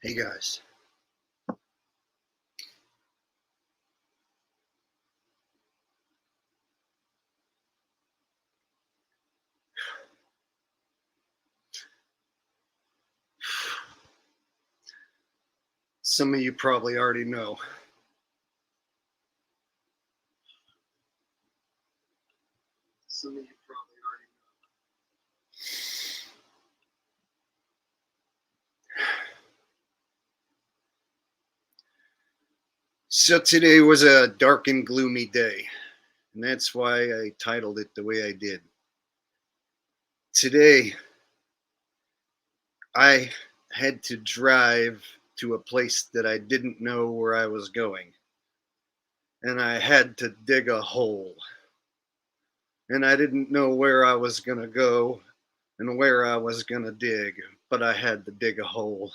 Hey guys. Some of you probably already know. Some of you probably already know. So today was a dark and gloomy day, and that's why I titled it the way I did. Today, I had to drive to a place that I didn't know where I was going, and I had to dig a hole. And I didn't know where I was going to go and where I was going to dig, but I had to dig a hole.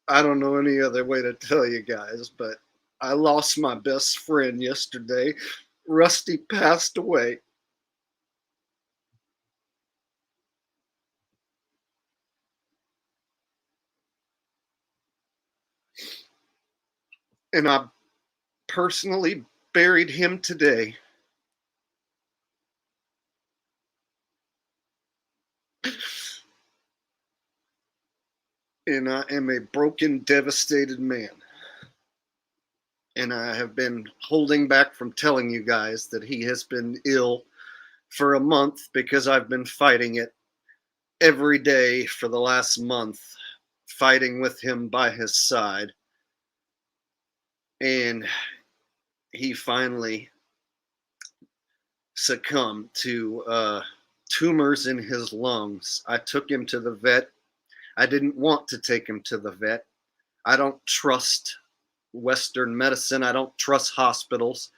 I don't know any other way to tell you guys, but I lost my best friend yesterday. Rusty passed away. And I personally buried him today. And I am a broken, devastated man. And I have been holding back from telling you guys that he has been ill for a month because I've been fighting it every day for the last month, fighting with him by his side. And he finally succumbed to tumors in his lungs. I took him to the vet. I didn't want to take him to the vet. I don't trust Western medicine. I don't trust hospitals.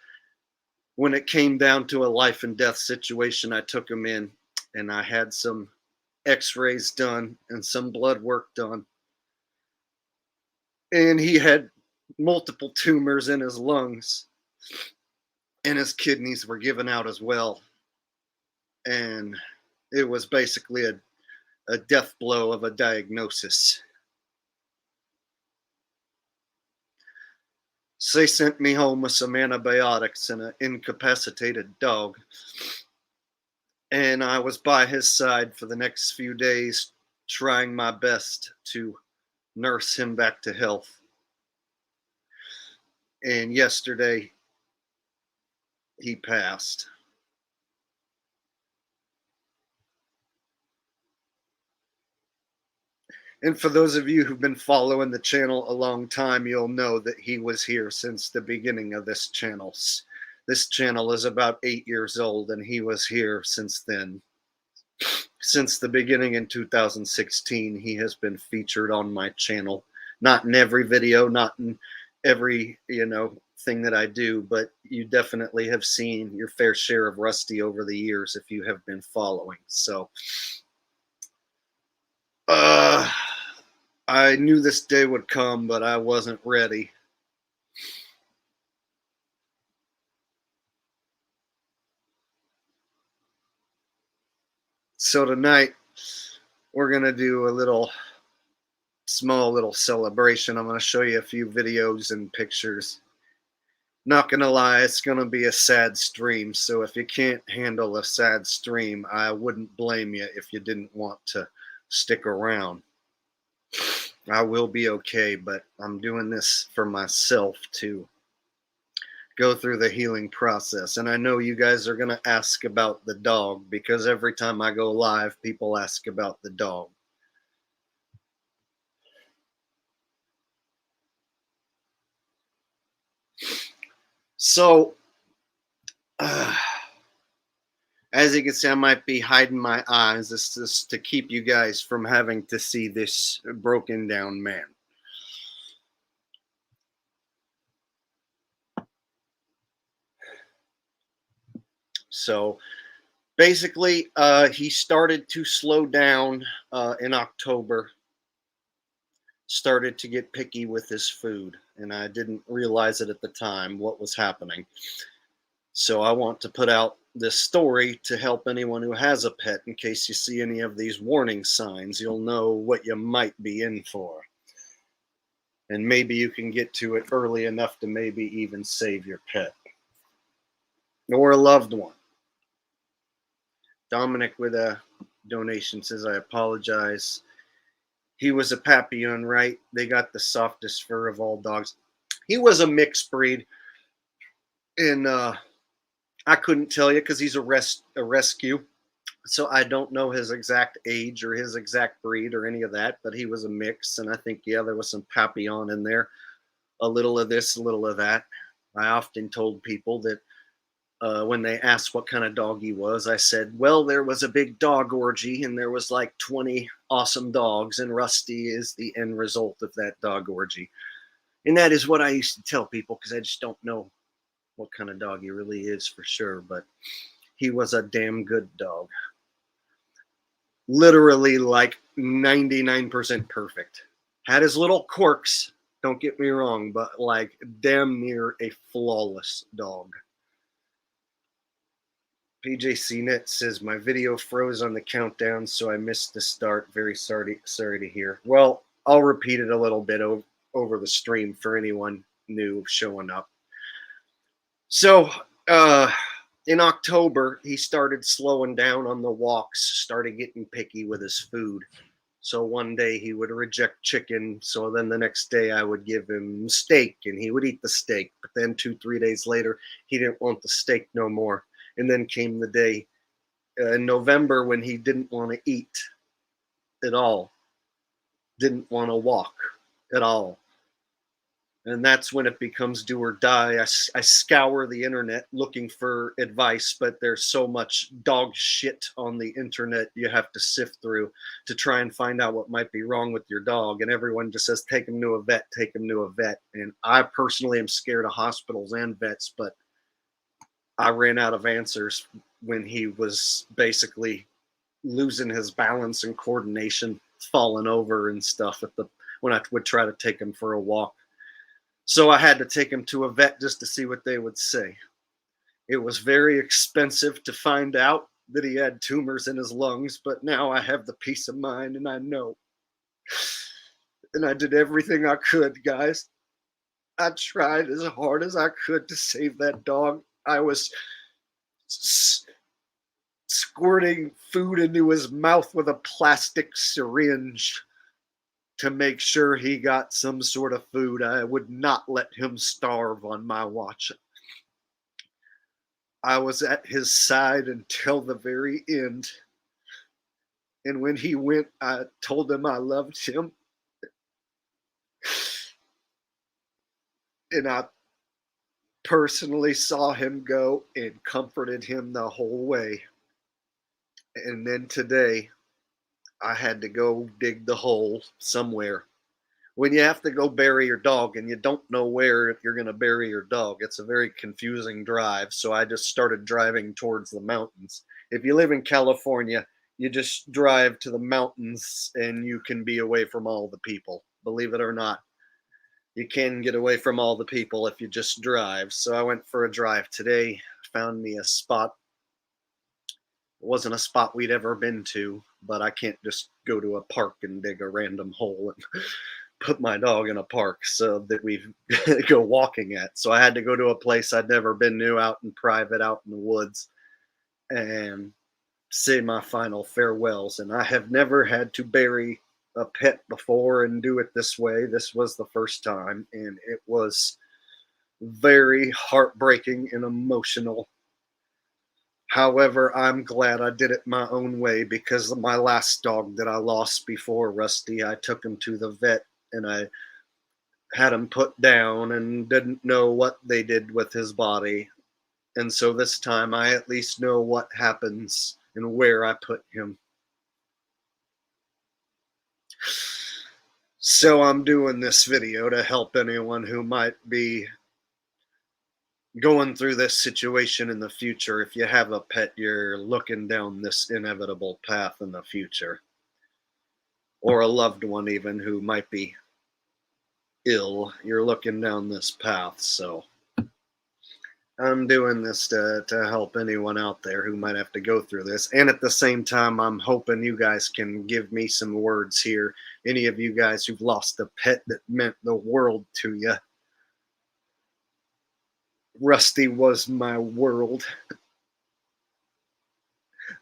When it came down to a life and death situation, I took him in and I had some x-rays done and some blood work done. And he had multiple tumors in his lungs, and his kidneys were given out as well. And it was basically a death blow of a diagnosis. So they sent me home with some antibiotics and an incapacitated dog. And I was by his side for the next few days, trying my best to nurse him back to health. And yesterday, he passed. And for those of you who've been following the channel a long time, you'll know that he was here since the beginning of this channel. This channel is about 8 years old, and he was here since then. Since the beginning in 2016, he has been featured on my channel. Not in every video, not in every, thing that I do, but you definitely have seen your fair share of Rusty over the years if you have been following. So, I knew this day would come, but I wasn't ready. So tonight, we're going to do a small little celebration. I'm going to show you a few videos and pictures. Not going to lie, it's going to be a sad stream. So if you can't handle a sad stream, I wouldn't blame you if you didn't want to stick around. I will be okay, but I'm doing this for myself to go through the healing process. And I know you guys are going to ask about the dog, because every time I go live, people ask about the dog. So, as you can see, I might be hiding my eyes. This is to keep you guys from having to see this broken down man. So basically, he started to slow down in October, started to get picky with his food, and I didn't realize it at the time what was happening. So I want to put out this story to help anyone who has a pet. In case you see any of these warning signs, you'll know what you might be in for. And maybe you can get to it early enough to maybe even save your pet or a loved one. Dominic with a donation says, I apologize. He was a Papillon, right? They got the softest fur of all dogs. He was a mixed breed, and I couldn't tell you because he's a rescue. So I don't know his exact age or his exact breed or any of that, but he was a mix, and I think, yeah, there was some Papillon in there. A little of this, a little of that. I often told people that when they asked what kind of dog he was, I said, well, there was a big dog orgy and there was like 20 awesome dogs, and Rusty is the end result of that dog orgy. And that is what I used to tell people because I just don't know what kind of dog he really is for sure, but he was a damn good dog. Literally like 99% perfect. Had his little quirks, don't get me wrong, but like damn near a flawless dog. PJCNet says my video froze on the countdown, so I missed the start. Very sorry to hear. Well, I'll repeat it a little bit over the stream for anyone new showing up. So in October, he started slowing down on the walks, started getting picky with his food. So one day he would reject chicken. So then the next day I would give him steak and he would eat the steak. But then 2-3 days later, he didn't want the steak no more. And then came the day in November when he didn't want to eat at all, didn't want to walk at all. And that's when it becomes do or die. I scour the internet looking for advice, but there's so much dog shit on the internet you have to sift through to try and find out what might be wrong with your dog. And everyone just says, take him to a vet, take him to a vet. And I personally am scared of hospitals and vets, but I ran out of answers when he was basically losing his balance and coordination, falling over and stuff when I would try to take him for a walk. So I had to take him to a vet just to see what they would say. It was very expensive to find out that he had tumors in his lungs, but now I have the peace of mind and I know. And I did everything I could, guys. I tried as hard as I could to save that dog. I was squirting food into his mouth with a plastic syringe to make sure he got some sort of food. I would not let him starve on my watch. I was at his side until the very end. And when he went, I told him I loved him. And I personally saw him go and comforted him the whole way. And then today, I had to go dig the hole somewhere. When you have to go bury your dog and you don't know where you're going to bury your dog, it's a very confusing drive. So I just started driving towards the mountains. If you live in California, you just drive to the mountains and you can be away from all the people. Believe it or not, you can get away from all the people if you just drive. So I went for a drive today, found me a spot. It wasn't a spot we'd ever been to, but I can't just go to a park and dig a random hole and put my dog in a park so that we go walking at. So I had to go to a place I'd never been to, out in private, out in the woods, and say my final farewells. And I have never had to bury a pet before and do it this way. This was the first time, and it was very heartbreaking and emotional. However, I'm glad I did it my own way, because my last dog that I lost before Rusty, I took him to the vet and I had him put down and didn't know what they did with his body. And so this time I at least know what happens and where I put him. So I'm doing this video to help anyone who might be going through this situation in the future. If you have a pet, you're looking down this inevitable path in the future, or a loved one even who might be ill, you're looking down this path. So I'm doing this to help anyone out there who might have to go through this. And at the same time, I'm hoping you guys can give me some words here. Any of you guys who've lost a pet that meant the world to you. Rusty was my world.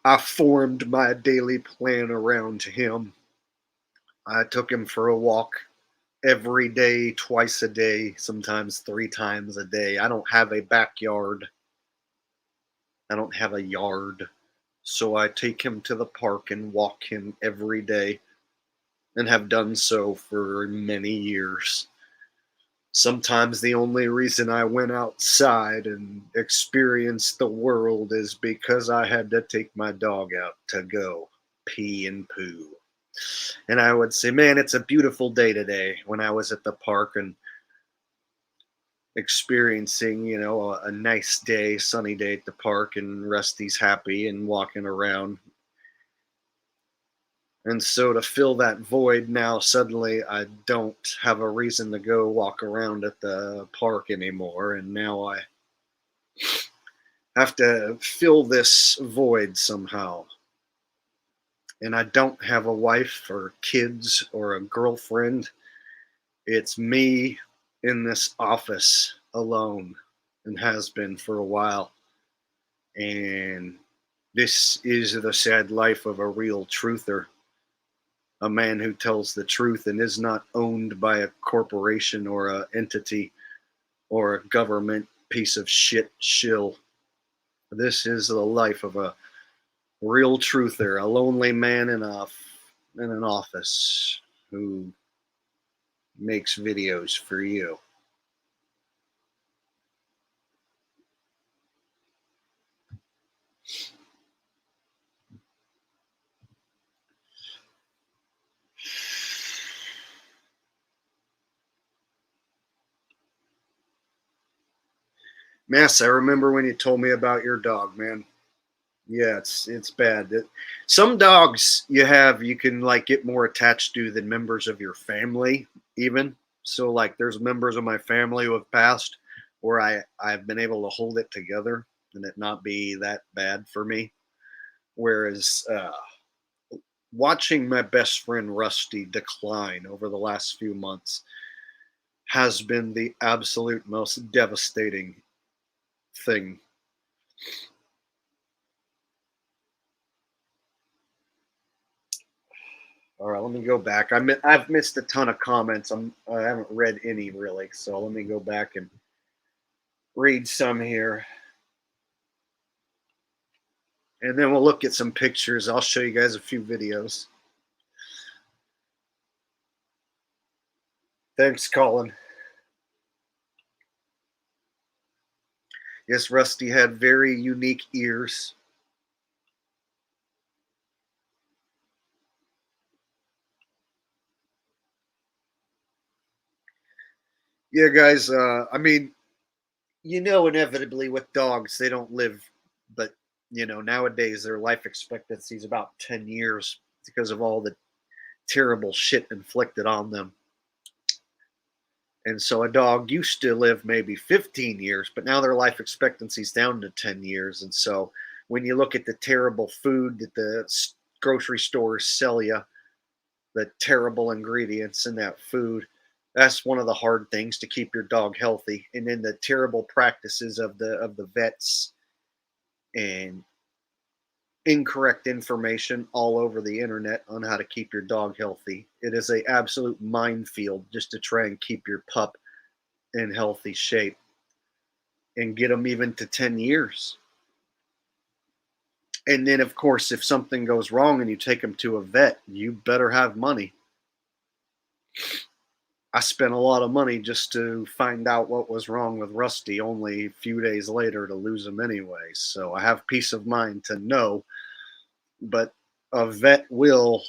I formed my daily plan around him. I took him for a walk every day, twice a day, sometimes 3 times a day. I don't have a backyard. I don't have a yard. So I take him to the park and walk him every day and have done so for many years. Sometimes the only reason I went outside and experienced the world is because I had to take my dog out to go pee and poo. And I would say, man, it's a beautiful day today when I was at the park and experiencing, a nice day, sunny day at the park, and Rusty's happy and walking around. And so to fill that void now, suddenly I don't have a reason to go walk around at the park anymore. And now I have to fill this void somehow. And I don't have a wife or kids or a girlfriend. It's me in this office alone and has been for a while. And this is the sad life of a real truther. A man who tells the truth and is not owned by a corporation or a entity or a government piece of shit shill. This is the life of a real truther, a lonely man in an office who makes videos for you. Mass, I remember when you told me about your dog, man. Yeah, it's bad. Some dogs you can like get more attached to than members of your family, even. So like, there's members of my family who have passed, where I've been able to hold it together and it not be that bad for me. Whereas watching my best friend Rusty decline over the last few months has been the absolute most devastating thing. All right, let me go back. I've missed a ton of comments. I haven't read any really, so let me go back and read some here, and then we'll look at some pictures. I'll show you guys a few videos. Thanks, Colin. Yes, Rusty had very unique ears. Yeah, guys. I mean, inevitably with dogs, they don't live, but nowadays their life expectancy is about 10 years because of all the terrible shit inflicted on them. And so a dog used to live maybe 15 years, but now their life expectancy is down to 10 years. And so when you look at the terrible food that the grocery stores sell you, the terrible ingredients in that food, that's one of the hard things to keep your dog healthy. And then the terrible practices of the vets and incorrect information all over the internet on how to keep your dog healthy. It is a absolute minefield just to try and keep your pup in healthy shape and get them even to 10 years. And then, of course, if something goes wrong and you take them to a vet, you better have money. I spent a lot of money just to find out what was wrong with Rusty, only a few days later to lose him anyway. So I have peace of mind to know, but a vet will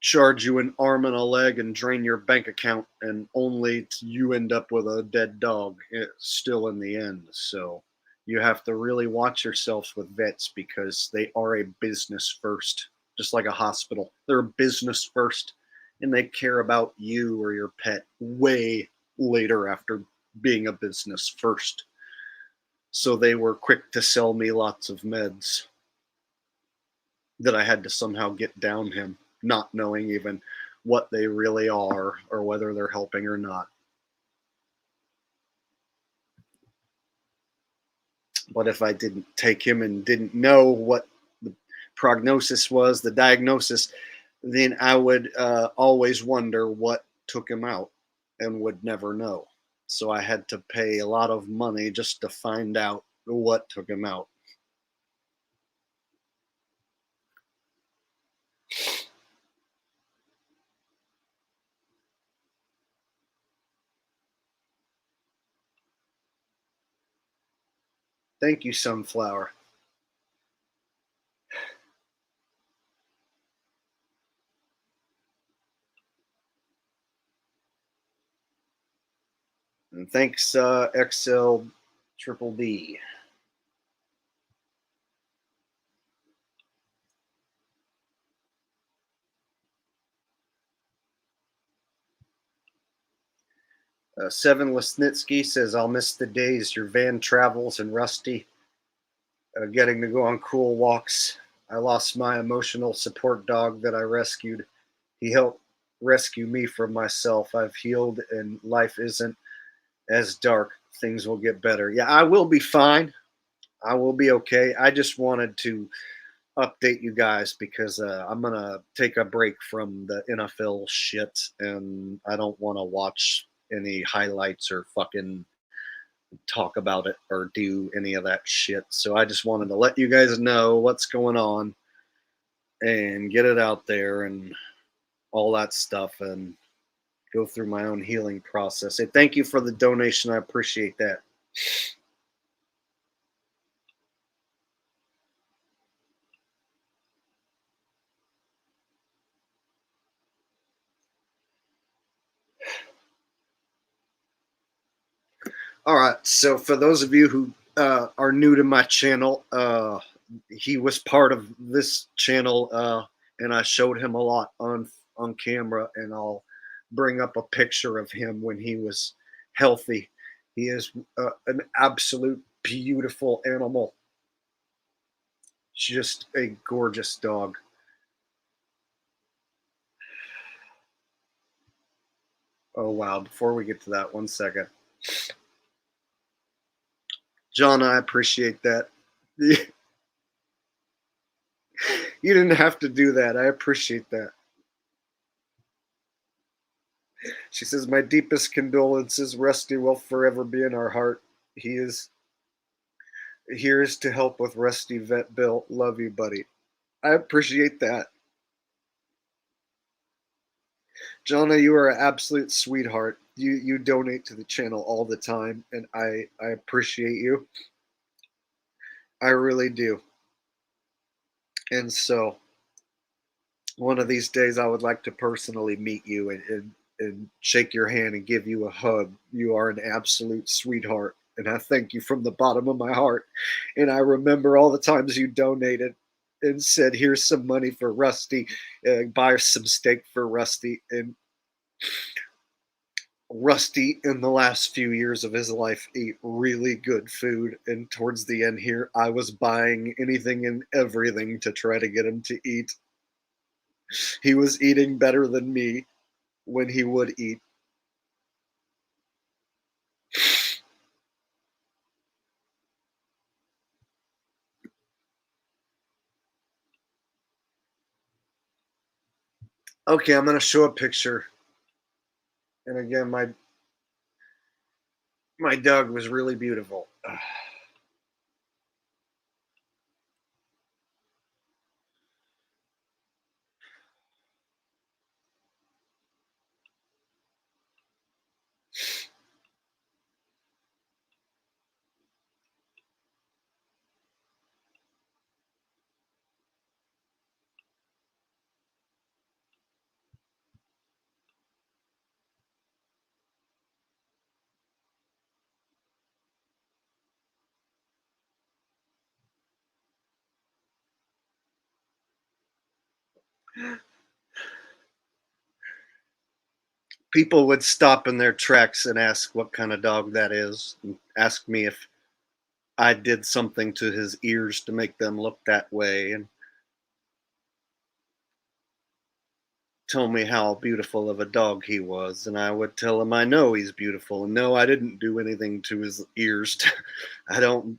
charge you an arm and a leg and drain your bank account, and only you end up with a dead dog still in the end. So you have to really watch yourselves with vets because they are a business first, just like a hospital. They're a business first, and they care about you or your pet way later after being a business first. So they were quick to sell me lots of meds that I had to somehow get down him, not knowing even what they really are or whether they're helping or not. But if I didn't take him and didn't know what the prognosis was, the diagnosis, then I would always wonder what took him out and would never know. So I had to pay a lot of money just to find out what took him out. Thank you, Sunflower. And thanks, XL Triple D. Seven Lesnitsky says, I'll miss the days your van travels and Rusty getting to go on cool walks. I lost my emotional support dog that I rescued. He helped rescue me from myself. I've healed and life isn't as dark. Things will get better. Yeah, I will be fine. I will be okay. I just wanted to update you guys because I'm going to take a break from the NFL shit and I don't want to watch any highlights or fucking talk about it or do any of that shit. So I just wanted to let you guys know what's going on and get it out there and all that stuff and go through my own healing process. Hey, thank you for the donation. I appreciate that. All right. So for those of you who are new to my channel, he was part of this channel, and I showed him a lot on camera, and I'll bring up a picture of him when he was healthy. He is an absolute beautiful animal, just a gorgeous dog. Oh wow! Before we get to that, one second, John, I appreciate that. You didn't have to do that. I appreciate that. She says, my deepest condolences. Rusty will forever be in our heart. He is here is to help with Rusty Vet Bill. Love you, buddy. I appreciate that. Jonna, you are an absolute sweetheart. You donate to the channel all the time, and I appreciate you. I really do. And so one of these days I would like to personally meet you and shake your hand and give you a hug. You are an absolute sweetheart. And I thank you from the bottom of my heart. And I remember all the times you donated and said, here's some money for Rusty, buy some steak for Rusty. And Rusty, in the last few years of his life, ate really good food. And towards the end here, I was buying anything and everything to try to get him to eat. He was eating better than me when he would eat. Okay, I'm gonna show a picture. And again, my dog was really beautiful. People would stop in their tracks and ask what kind of dog that is, and ask me if I did something to his ears to make them look that way, and told me how beautiful of a dog he was, and I would tell him I know he's beautiful, and no, I didn't do anything to his ears. I don't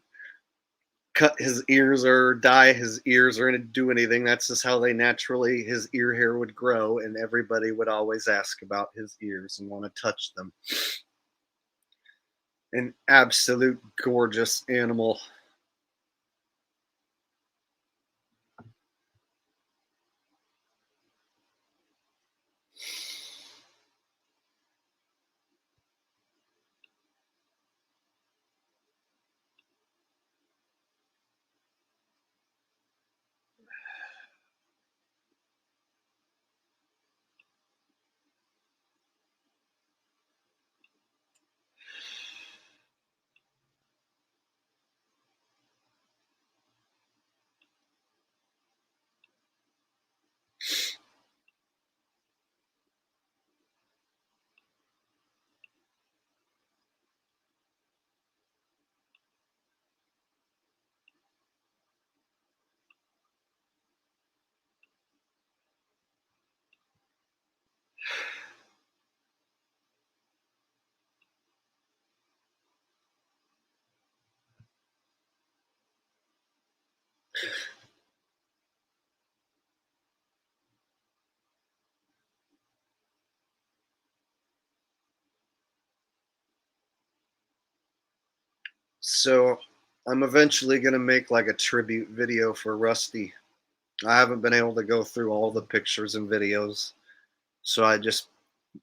cut his ears or dye his ears or do anything. That's just how they naturally his ear hair would grow, and everybody would always ask about his ears and want to touch them. An absolute gorgeous animal. So I'm eventually gonna make like a tribute video for Rusty. I haven't been able to go through all the pictures and videos, so I just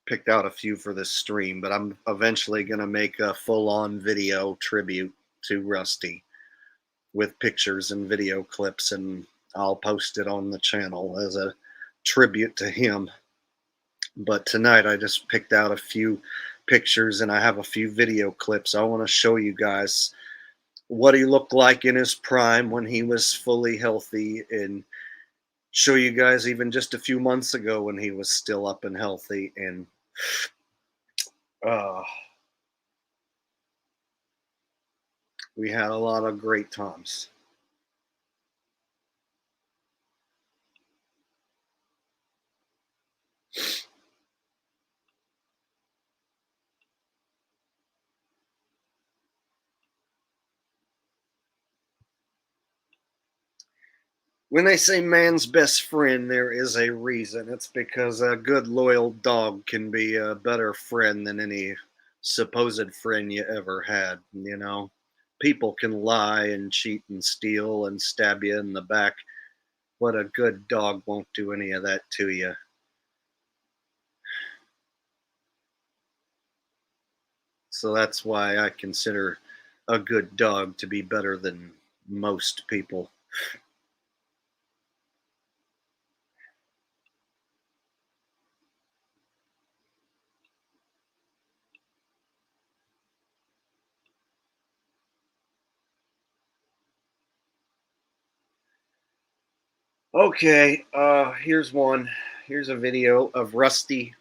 picked out a few for this stream, but I'm eventually going to make a full-on video tribute to Rusty with pictures and video clips, and I'll post it on the channel as a tribute to him. But tonight I just picked out a few pictures and I have a few video clips. I want to show you guys what he looked like in his prime when he was fully healthy, and show you guys even just a few months ago when he was still up and healthy. And uh, we had a lot of great times. When they say man's best friend, there is a reason. It's because a good loyal dog can be a better friend than any supposed friend you ever had. You know, people can lie and cheat and steal and stab you in the back, but a good dog won't do any of that to you. So that's why I consider a good dog to be better than most people. Okay, here's one. Here's a video of Rusty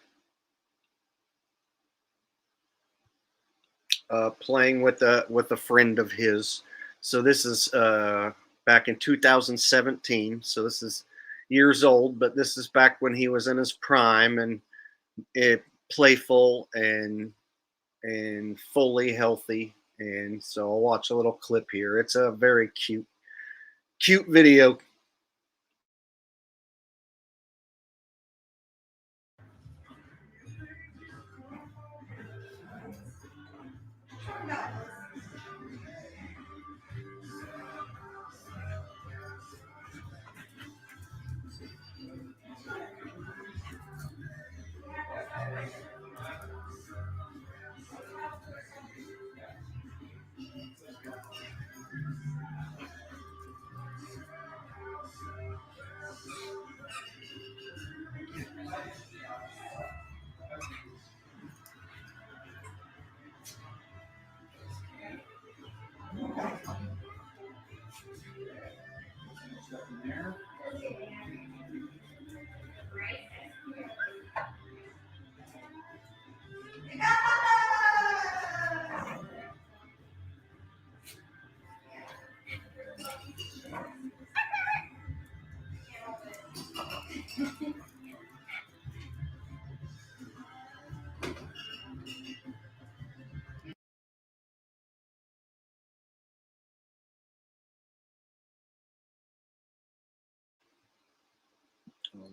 playing with a friend of his. So this is back in 2017. So this is years old, but this is back when he was in his prime and playful and fully healthy. And so I'll watch a little clip here. It's a very cute video.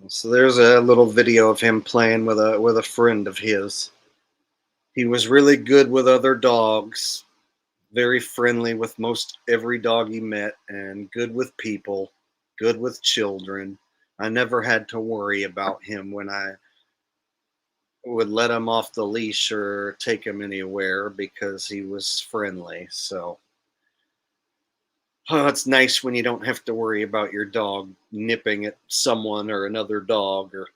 So there's a little video of him playing with a friend of his. He was really good with other dogs, very friendly with most every dog he met, and good with people, good with children. I never had to worry about him when I would let him off the leash or take him anywhere because he was friendly. So oh, it's nice when you don't have to worry about your dog nipping at someone or another dog or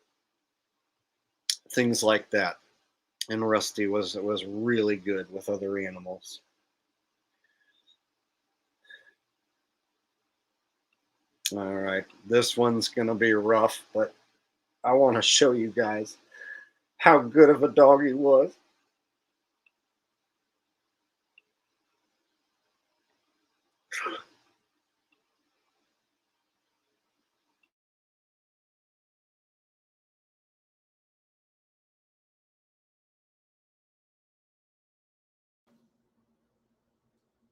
things like that. And Rusty was really good with other animals. All right, this one's gonna be rough, but I want to show you guys how good of a dog he was.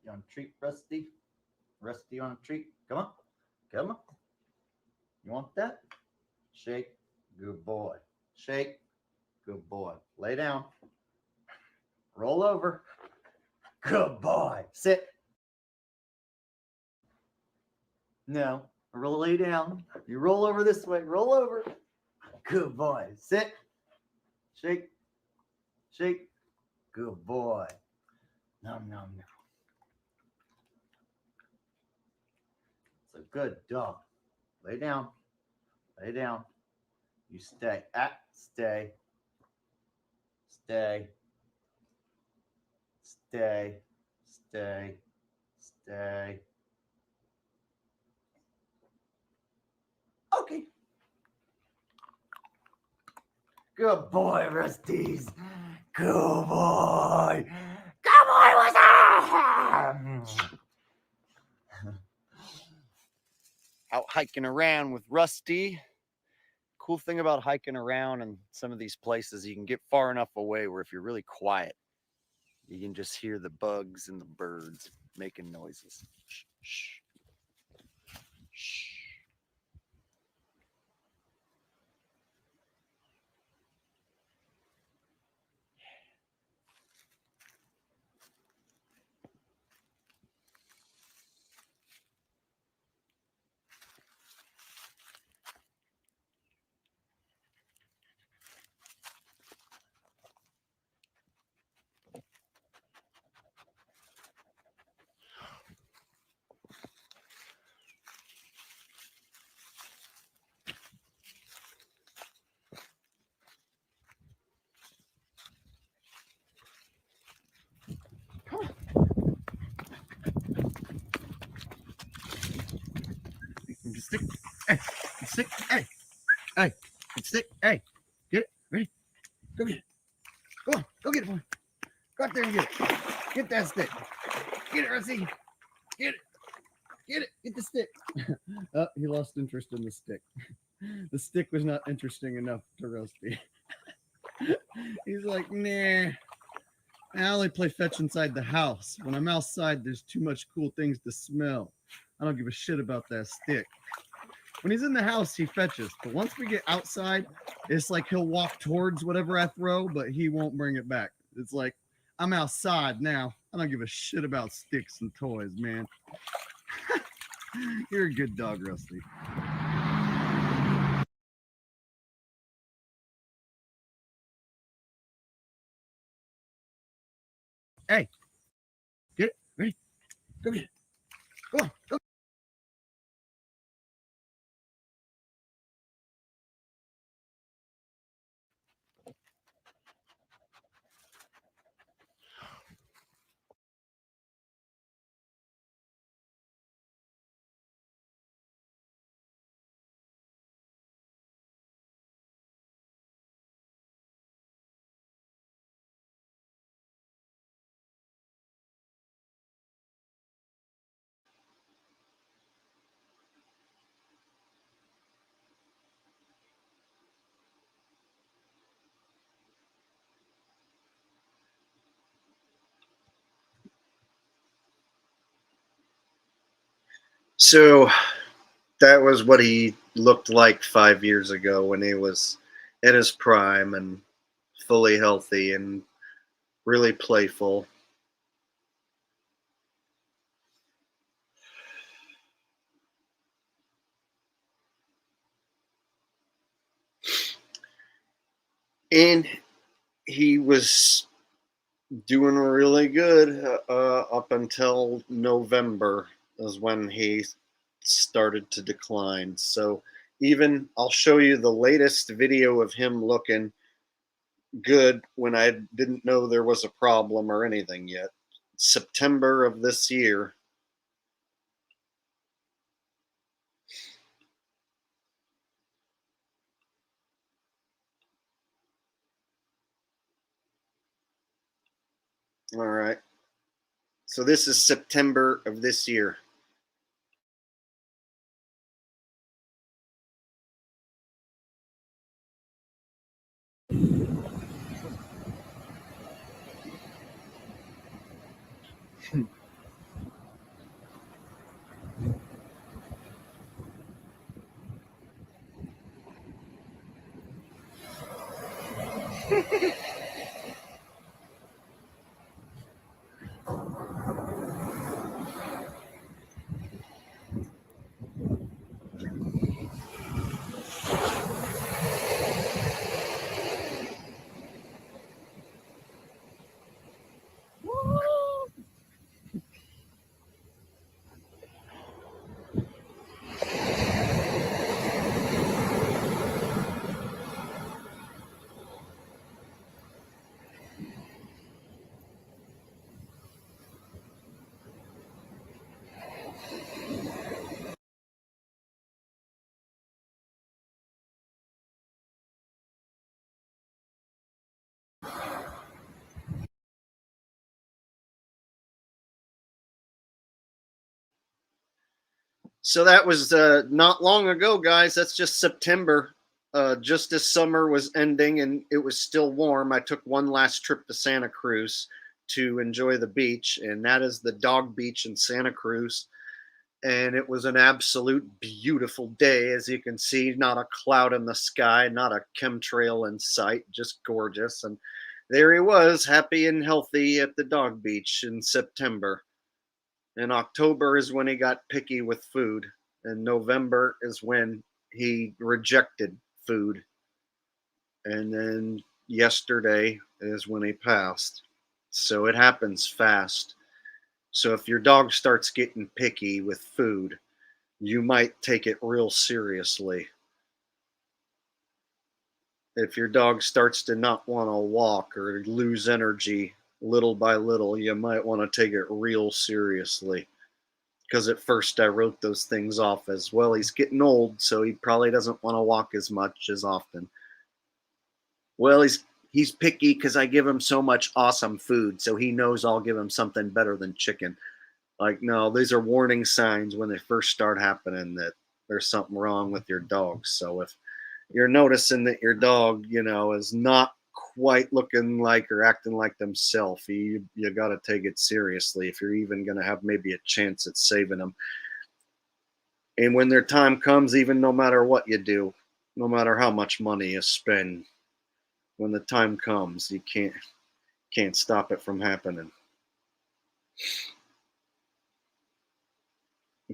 You want a treat, Rusty? Rusty, you want a treat? Come on. Come on. You want that? Shake. Good boy. Shake. Good boy. Lay down. Roll over. Good boy. Sit. No. Lay down. You roll over this way. Roll over. Good boy. Sit. Shake. Shake. Good boy. Nom, nom, nom. It's a good dog. Lay down. Lay down. You stay. Stay. Stay. Stay. Stay. Stay. Okay. Good boy, Rusties. Good boy. Good boy, what's up? Out hiking around with Rusty. Cool thing about hiking around in some of these places, you can get far enough away where if you're really quiet, you can just hear the bugs and the birds making noises. Shh, shh, shh. Stick. Hey, stick. Hey, hey, stick. Hey, get it. Ready? Go get it. Go on. Go get it, boy. Go out there and get it. Get that stick. Get it, Rusty. Get it. Get it. Get the stick. Oh, he lost interest in the stick. The stick was not interesting enough to Rusty. He's like, nah. I only play fetch inside the house. When I'm outside, there's too much cool things to smell. I don't give a shit about that stick. When he's in the house, he fetches. But once we get outside, it's like he'll walk towards whatever I throw, but he won't bring it back. It's like, I'm outside now. I don't give a shit about sticks and toys, man. You're a good dog, Rusty. Hey, get it. Ready? Go get it. Go on. Go. So that was what he looked like 5 years ago when he was in his prime and fully healthy and really playful. And he was doing really good up until November is when he started to decline. So even I'll show you the latest video of him looking good when I didn't know there was a problem or anything yet. September of this year. All right. So this is September of this year. So that was not long ago, guys. That's just September. Just as summer was ending and it was still warm, I took one last trip to Santa Cruz to enjoy the beach, and that is the Dog Beach in Santa Cruz. And it was an absolute beautiful day, as you can see. Not a cloud in the sky, not a chemtrail in sight, just gorgeous. And there he was, happy and healthy at the Dog Beach in September. And October is when he got picky with food, and November is when he rejected food. And then yesterday is when he passed. So it happens fast. So if your dog starts getting picky with food, you might take it real seriously. If your dog starts to not want to walk or lose energy little by little, you might want to take it real seriously. Because at first I wrote those things off as, well, he's getting old, so he probably doesn't want to walk as much as often. Well, he's picky because I give him so much awesome food, so he knows I'll give him something better than chicken. Like, no, these are warning signs when they first start happening that there's something wrong with your dog. So if you're noticing that your dog, is not quite looking like or acting like themselves, you got to take it seriously if you're even going to have maybe a chance at saving them. And when their time comes, even no matter what you do, no matter how much money you spend, when the time comes, you can't stop it from happening.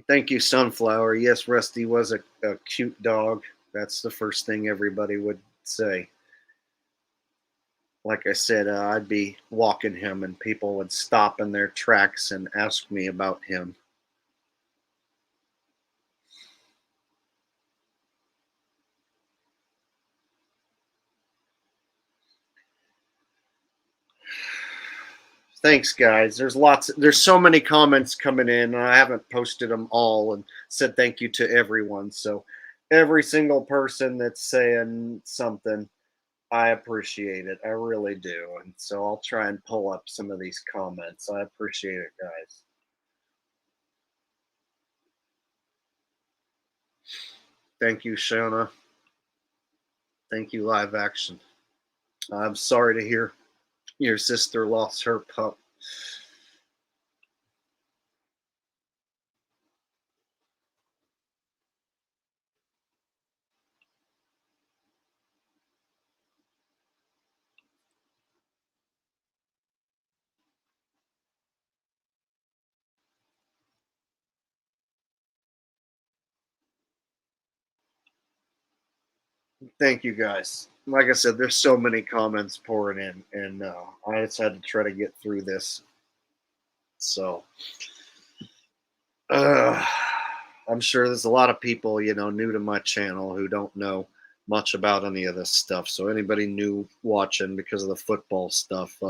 Thank you, Sunflower. Yes, Rusty was a cute dog. That's the first thing everybody would say. Like I said, I'd be walking him and people would stop in their tracks and ask me about him. Thanks, guys. There's so many comments coming in, and I haven't posted them all and said thank you to everyone. So every single person that's saying something, I appreciate it. I really do. And so I'll try and pull up some of these comments. I appreciate it, guys. Thank you, Shona. Thank you, Live Action. I'm sorry to hear your sister lost her pup. Thank you guys. Like I said, there's so many comments pouring in, and I just had to try to get through this. So, uh, I'm sure there's a lot of people, new to my channel who don't know much about any of this stuff. So, anybody new watching because of the football stuff,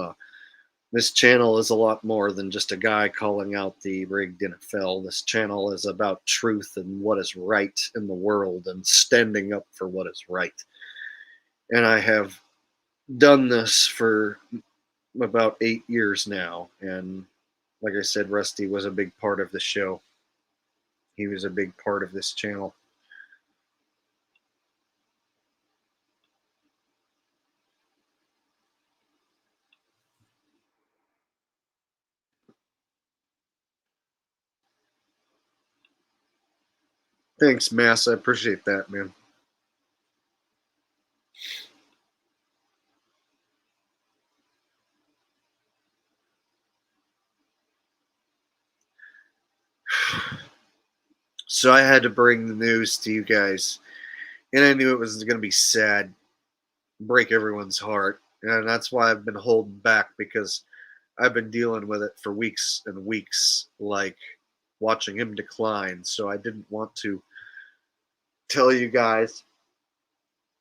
this channel is a lot more than just a guy calling out the rigged NFL. This channel is about truth and what is right in the world and standing up for what is right. And I have done this for about 8 years now. And like I said, Rusty was a big part of the show. He was a big part of this channel. Thanks, Mass. I appreciate that, man. So I had to bring the news to you guys. And I knew it was going to be sad, break everyone's heart. And that's why I've been holding back, because I've been dealing with it for weeks and weeks, like watching him decline. So I didn't want to tell you guys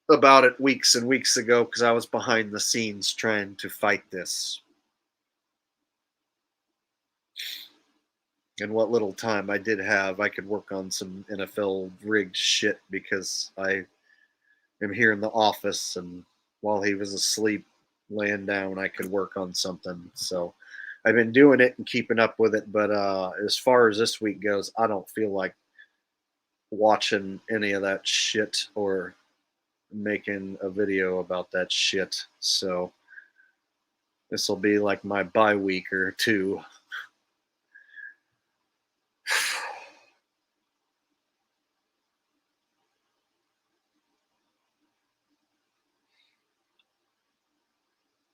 about it weeks and weeks ago because I was behind the scenes trying to fight this. And what little time I did have, I could work on some NFL rigged shit because I am here in the office, and while he was asleep, laying down, I could work on something. So I've been doing it and keeping up with it. But as far as this week goes, I don't feel like watching any of that shit or making a video about that shit. So this will be like my bye week or two.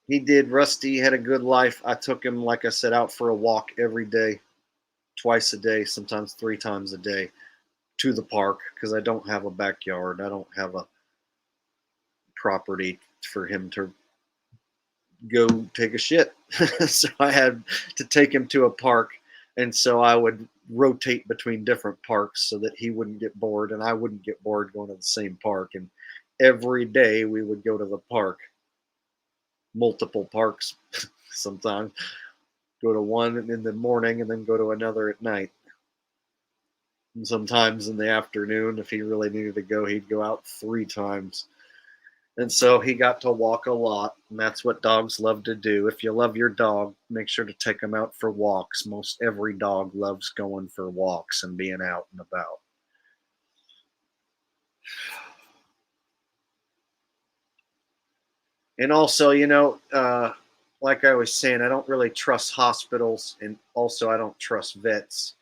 He did. Rusty had a good life. I took him, like I said, out for a walk every day, twice a day, sometimes 3 times a day, to the park because I don't have a backyard. I don't have a property for him to go take a shit. So I had to take him to a park. And so I would rotate between different parks so that he wouldn't get bored and I wouldn't get bored going to the same park. And every day we would go to the park, multiple parks sometimes. Go to one in the morning and then go to another at night. And sometimes in the afternoon, if he really needed to go, he'd go out 3 times. And so he got to walk a lot, and that's what dogs love to do. If you love your dog, make sure to take him out for walks. Most every dog loves going for walks and being out and about. And also, like I was saying, I don't really trust hospitals, and also I don't trust vets.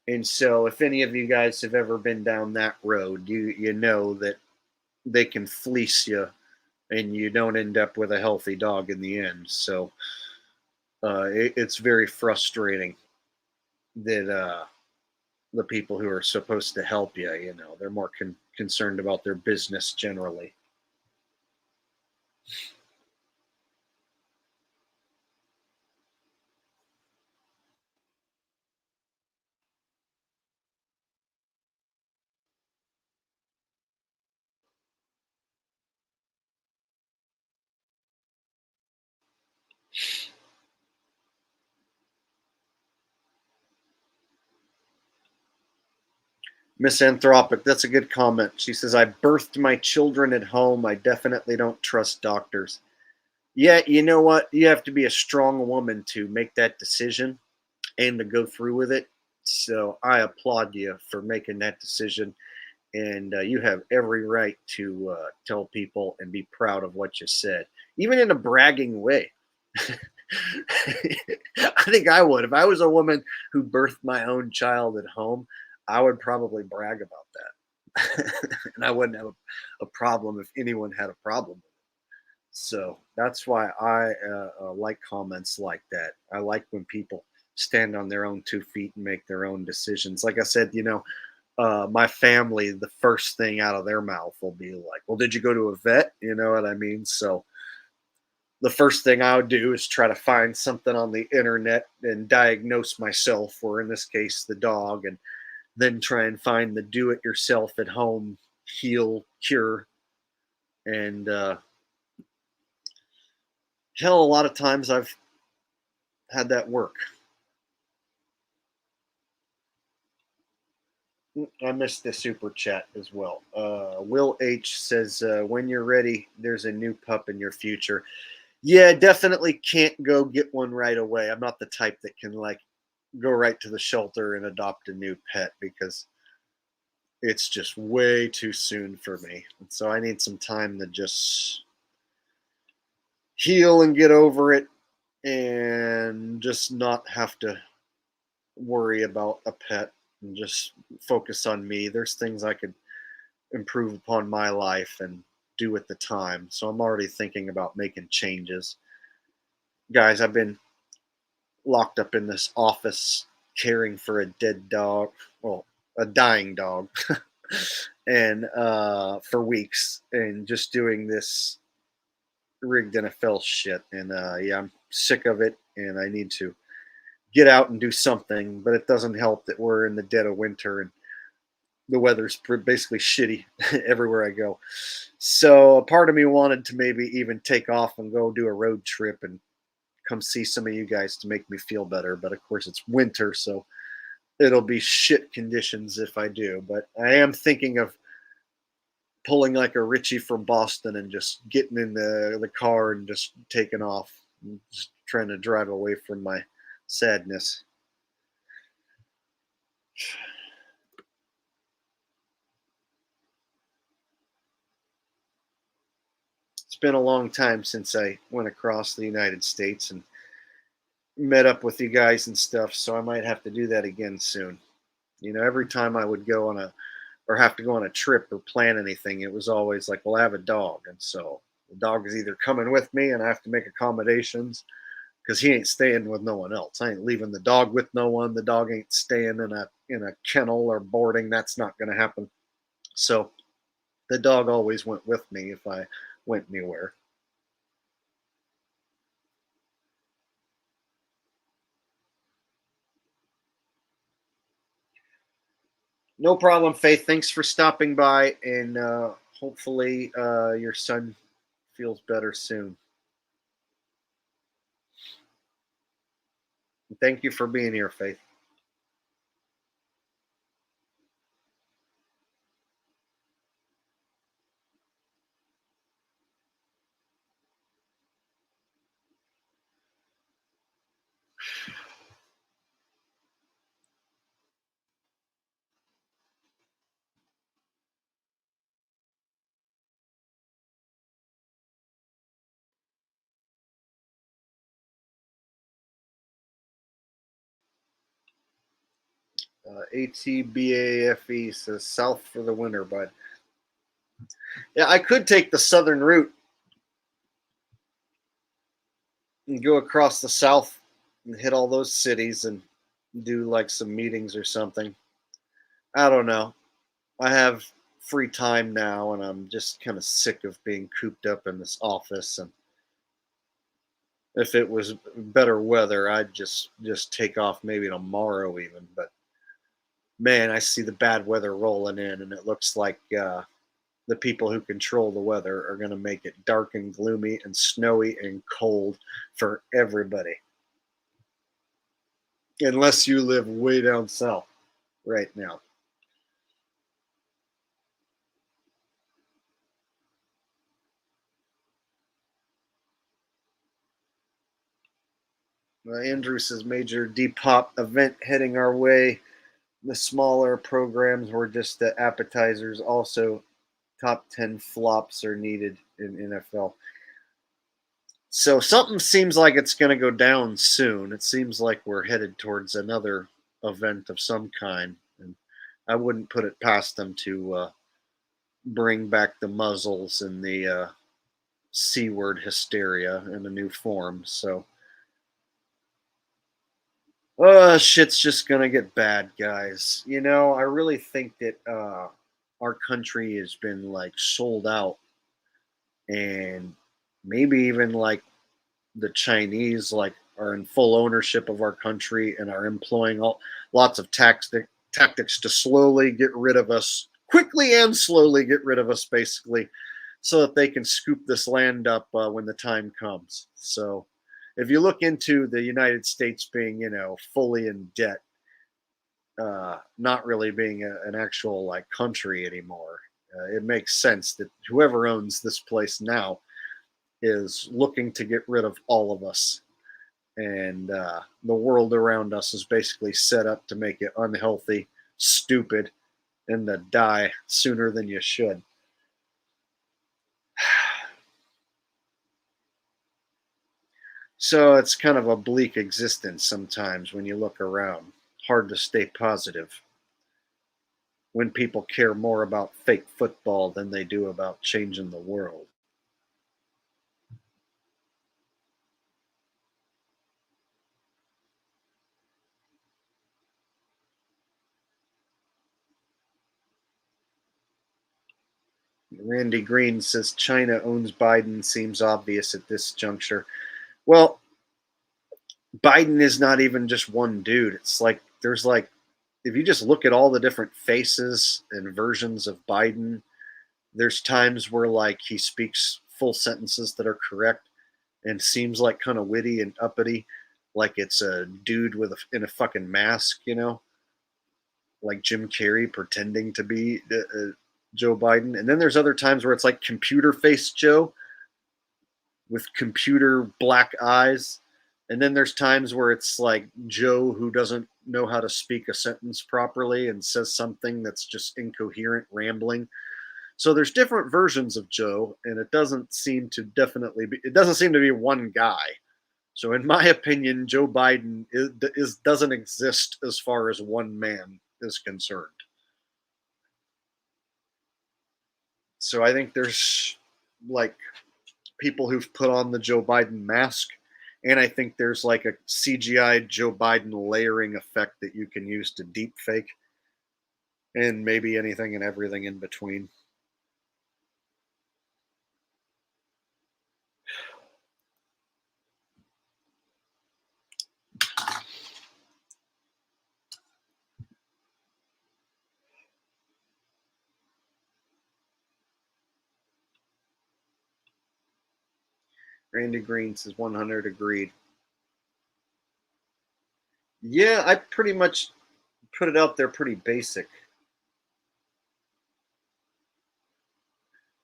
And so, if any of you guys have ever been down that road, you know that they can fleece you, and you don't end up with a healthy dog in the end. So it's very frustrating that the people who are supposed to help you, they're more concerned about their business generally. Misanthropic, that's a good comment. She says, I birthed my children at home. I definitely don't trust doctors. Yeah, you know what? You have to be a strong woman to make that decision and to go through with it. So I applaud you for making that decision. And you have every right to tell people and be proud of what you said, even in a bragging way. I think I would. If I was a woman who birthed my own child at home, I would probably brag about that. And I wouldn't have a problem if anyone had a problem with it. So that's why I like comments like that. I like when people stand on their own 2 feet and make their own decisions. Like I said, my family, the first thing out of their mouth will be like, well, did you go to a vet? You know what I mean? So the first thing I would do is try to find something on the internet and diagnose myself, or in this case, the dog, and then try and find the do it yourself at home heal cure. And hell, a lot of times I've had that work. I missed the super chat as well. Will H says, when you're ready, there's a new pup in your future. Yeah, definitely can't go get one right away. I'm not the type that can like go right to the shelter and adopt a new pet, because it's just way too soon for me. And so I need some time to just heal and get over it, and just not have to worry about a pet and just focus on me. There's things I could improve upon my life and do at the time. So I'm already thinking about making changes. Guys, I've been locked up in this office caring for a dead dog, well, a dying dog, and for weeks, and just doing this rigged NFL shit. And yeah, I'm sick of it, and I need to get out and do something. But it doesn't help that we're in the dead of winter and the weather's basically shitty everywhere I go. So a part of me wanted to maybe even take off and go do a road trip and come see some of you guys to make me feel better. But of course, it's winter, so it'll be shit conditions if I do. But I am thinking of pulling like a Richie from Boston and just getting in the car and just taking off, and just trying to drive away from my sadness. It's been a long time since I went across the United States and met up with you guys and stuff, so I might have to do that again soon. Every time I would go on a or have to go on a trip or plan anything, it was always like, well, I have a dog, and so the dog is either coming with me and I have to make accommodations, because he ain't staying with no one else. I ain't leaving the dog with no one. The dog ain't staying in a kennel or boarding. That's not going to happen. So the dog always went with me if I went anywhere. No problem, Faith. Thanks for stopping by, and hopefully your son feels better soon. Thank you for being here, Faith. ATBAFE says south for the winter, bud. Yeah, I could take the southern route and go across the south and hit all those cities and do like some meetings or something. I don't know. I have free time now, and I'm just kind of sick of being cooped up in this office. And if it was better weather, I'd just take off maybe tomorrow even. But man, I see the bad weather rolling in, and it looks like the people who control the weather are going to make it dark and gloomy and snowy and cold for everybody. Unless you live way down south right now. Andrew says major Depop event heading our way. The smaller programs were just the appetizers. Also, top 10 flops are needed in NFL. So something seems like it's going to go down soon. It seems like we're headed towards another event of some kind. And I wouldn't put it past them to bring back the muzzles and the C word hysteria in a new form. So Shit's just gonna get bad, guys. You know, I really think that our country has been like sold out, and maybe even like the Chinese like are in full ownership of our country and are employing lots of tactics to slowly get rid of us, quickly and slowly get rid of us, basically, so that they can scoop this land up when the time comes. So, if you look into the United States being, fully in debt, not really being an actual like country anymore, it makes sense that whoever owns this place now is looking to get rid of all of us, and the world around us is basically set up to make it unhealthy, stupid, and to die sooner than you should. So it's kind of a bleak existence sometimes when you look around. Hard to stay positive when people care more about fake football than they do about changing the world. Randy Green says China owns Biden seems obvious at this juncture. Well, Biden is not even just one dude. It's like there's like if you just look at all the different faces and versions of Biden, there's times where like he speaks full sentences that are correct and seems like kind of witty and uppity, like it's a dude in a fucking mask, like Jim Carrey pretending to be Joe Biden. And then there's other times where it's like computer face Joe with computer black eyes. And then there's times where it's like Joe who doesn't know how to speak a sentence properly and says something that's just incoherent, rambling. So there's different versions of Joe, and it doesn't seem to be one guy. So in my opinion, Joe Biden doesn't exist as far as one man is concerned. So I think there's like people who've put on the Joe Biden mask, and I think there's like a CGI Joe Biden layering effect that you can use to deep fake, and maybe anything and everything in between. Randy Green says 100 agreed. Yeah, I pretty much put it out there pretty basic.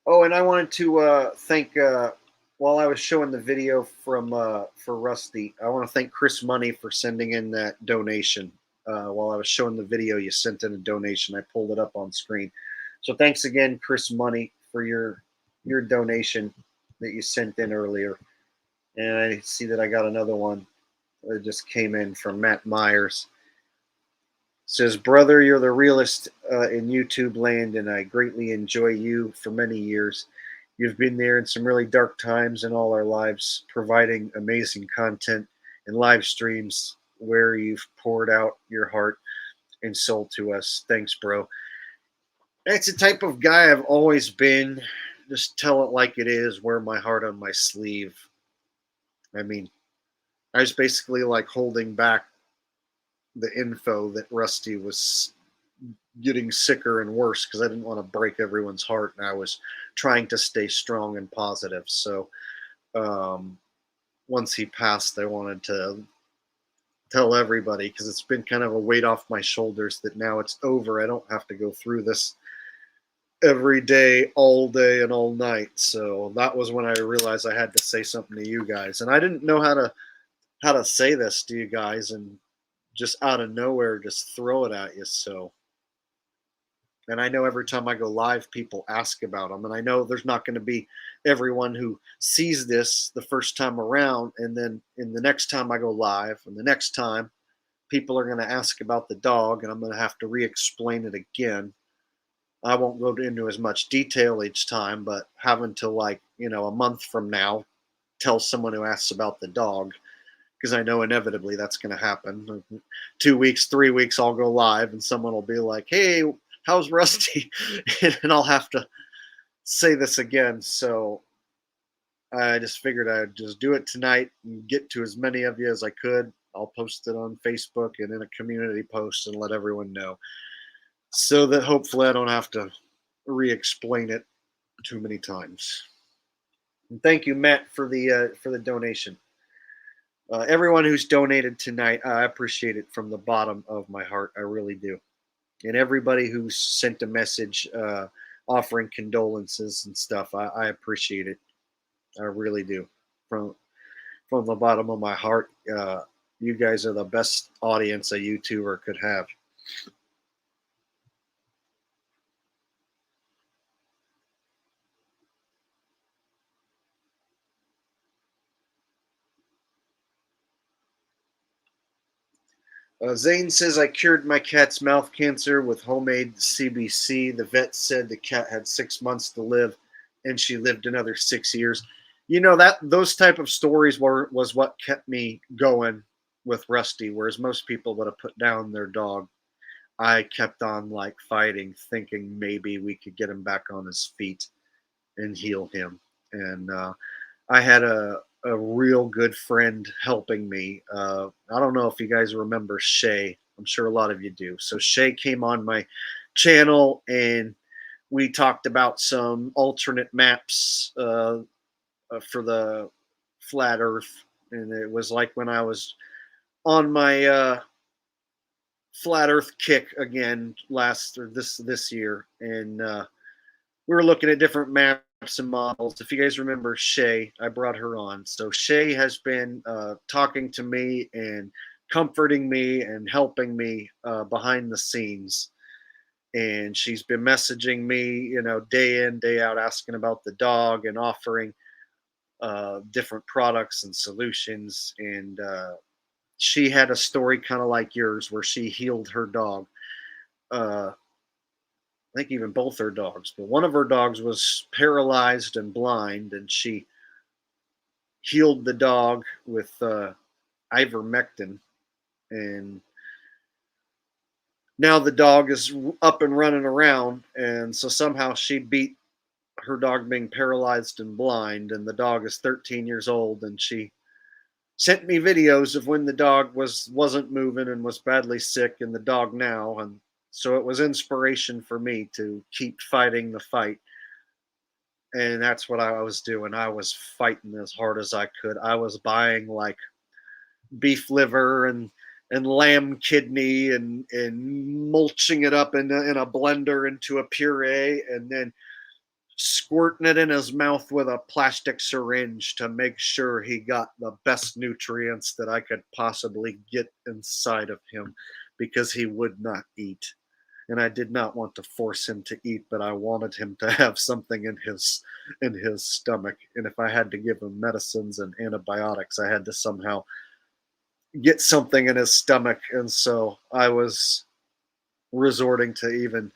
Oh, and I wanted to thank while I was showing the video from for Rusty, I want to thank Chris Money for sending in that donation. While I was showing the video, you sent in a donation. I pulled it up on screen. So thanks again, Chris Money, for your donation that you sent in earlier. And I see that I got another one that just came in from Matt Myers. Says, brother, you're the realest in YouTube land, and I greatly enjoy you for many years. You've been there in some really dark times in all our lives, providing amazing content and live streams where you've poured out your heart and soul to us. Thanks, bro. That's the type of guy I've always been. Just tell it like it is, wear my heart on my sleeve. I mean, I was basically like holding back the info that Rusty was getting sicker and worse because I didn't want to break everyone's heart, and I was trying to stay strong and positive. So once he passed, I wanted to tell everybody because it's been kind of a weight off my shoulders that now it's over. I don't have to go through this every day, all day, and all night. So that was when I realized I had to say something to you guys, and I didn't know how to say this to you guys, and just out of nowhere, just throw it at you. So, and I know every time I go live, people ask about them, and I know there's not going to be everyone who sees this the first time around, and then in the next time I go live, and the next time, people are going to ask about the dog, and I'm going to have to re-explain it again. I won't go into as much detail each time, but having to like a month from now tell someone who asks about the dog, because I know inevitably that's going to happen. 2 weeks, 3 weeks, I'll go live and someone will be like, hey, how's Rusty? And I'll have to say this again. So I just figured I'd just do it tonight and get to as many of you as I could. I'll post it on Facebook and in a community post and let everyone know, so that hopefully I don't have to re-explain it too many times. And thank you, Matt, for the donation. Everyone who's donated tonight, I appreciate it from the bottom of my heart. I really do. And everybody who's sent a message offering condolences and stuff, I appreciate it. I really do. From the bottom of my heart, you guys are the best audience a YouTuber could have. Zane says, I cured my cat's mouth cancer with homemade CBC. The vet said the cat had 6 months to live, and she lived another 6 years. You know, that those type of stories was what kept me going with Rusty, whereas most people would have put down their dog. I kept on like fighting, thinking maybe we could get him back on his feet and heal him. And I had a real good friend helping me. I don't know if you guys remember Shay. I'm sure a lot of you do. So Shay came on my channel and we talked about some alternate maps for the flat Earth. And it was like when I was on my flat Earth kick again this year, and we were looking at different maps and models. If you guys remember Shay, I brought her on. So Shay has been talking to me and comforting me and helping me behind the scenes. And she's been messaging me, you know, day in, day out, asking about the dog and offering different products and solutions. And she had a story kind of like yours where she healed her dog. I think even both her dogs, but one of her dogs was paralyzed and blind, and she healed the dog with ivermectin, and now the dog is up and running around. And so somehow she beat her dog being paralyzed and blind, and the dog is 13 years old, and she sent me videos of when the dog wasn't moving and was badly sick, and the dog now. And so it was inspiration for me to keep fighting the fight. And that's what I was doing. I was fighting as hard as I could. I was buying like beef liver and lamb kidney and mulching it up in a blender into a puree, and then squirting it in his mouth with a plastic syringe to make sure he got the best nutrients that I could possibly get inside of him, because he would not eat. And I did not want to force him to eat, but I wanted him to have something in his stomach. And if I had to give him medicines and antibiotics, I had to somehow get something in his stomach. And so I was resorting to even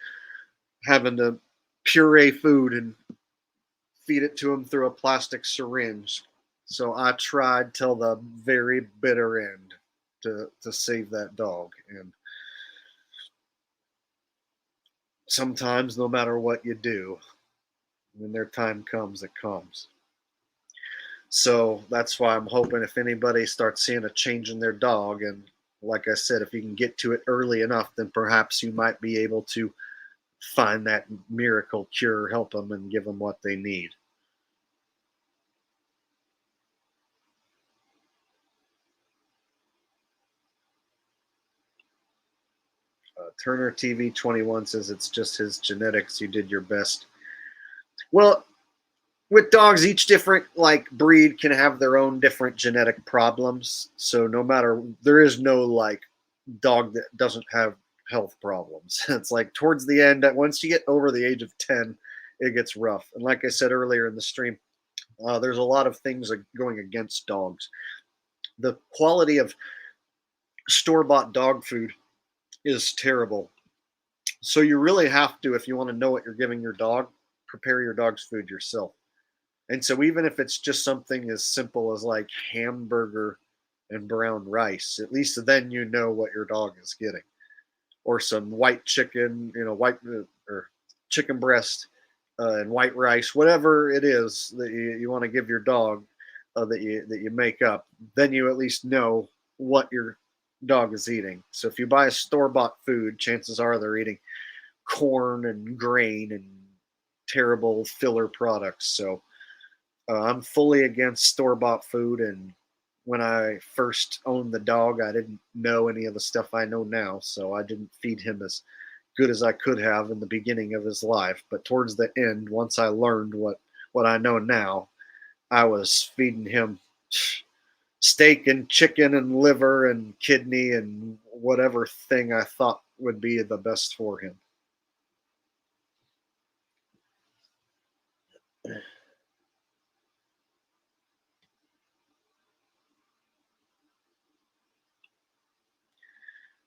having to puree food and feed it to him through a plastic syringe. So I tried till the very bitter end to save that dog. And sometimes, no matter what you do, when their time comes, it comes. So that's why I'm hoping if anybody starts seeing a change in their dog, and like I said, if you can get to it early enough, then perhaps you might be able to find that miracle cure, help them, and give them what they need. Turner TV 21 says it's just his genetics. You did your best. Well, with dogs, each different like breed can have their own different genetic problems. So no matter, there is no like dog that doesn't have health problems. It's like towards the end, once you get over the age of 10, it gets rough. And like I said earlier in the stream, there's a lot of things going against dogs. The quality of store-bought dog food is terrible. So you really have to, if you want to know what you're giving your dog, prepare your dog's food yourself. And so even if it's just something as simple as like hamburger and brown rice. At least then you know what your dog is getting. Or some white chicken, white or chicken breast and white rice, whatever it is that you want to give your dog that you make up. Then you at least know what your dog is eating. So if you buy a store bought food, chances are they're eating corn and grain and terrible filler products. So I'm fully against store bought food. And when I first owned the dog, I didn't know any of the stuff I know now. So I didn't feed him as good as I could have in the beginning of his life. But towards the end, once I learned what I know now, I was feeding him steak and chicken and liver and kidney and whatever thing I thought would be the best for him.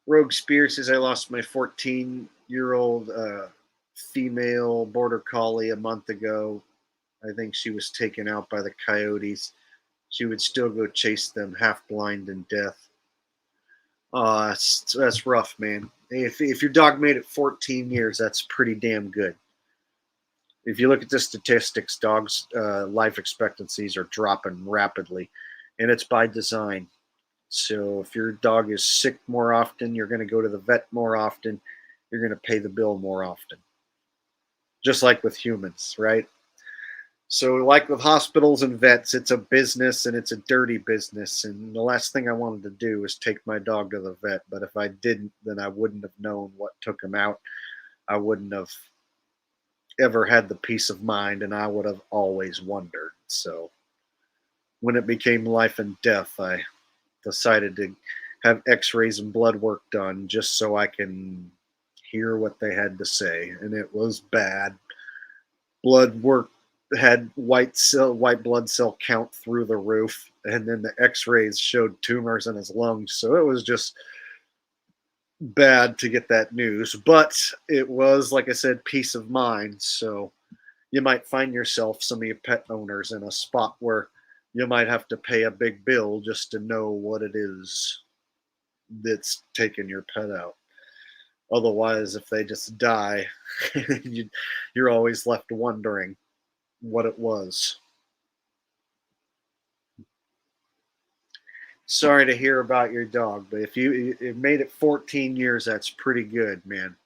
Rogue Spear says I lost my 14-year-old female border collie a month ago. I think she was taken out by the coyotes. She would still go chase them, half blind and deaf. Oh, that's rough, man. If your dog made it 14 years, that's pretty damn good. If you look at the statistics, dogs' life expectancies are dropping rapidly, and it's by design. So if your dog is sick more often, you're going to go to the vet more often. You're going to pay the bill more often. Just like with humans, right? So like with hospitals and vets, it's a business and it's a dirty business. And the last thing I wanted to do was take my dog to the vet. But if I didn't, then I wouldn't have known what took him out. I wouldn't have ever had the peace of mind, and I would have always wondered. So when it became life and death, I decided to have x-rays and blood work done just so I can hear what they had to say. And it was bad. Blood work had white blood cell count through the roof, and then the x-rays showed tumors in his lungs. So it was just bad to get that news, but it was, like I said, peace of mind. So you might find yourself, some of you pet owners, in a spot where you might have to pay a big bill just to know what it is that's taking your pet out. Otherwise, if they just die, you're always left wondering what it was. Sorry to hear about your dog, but if you made it 14 years, that's pretty good, man.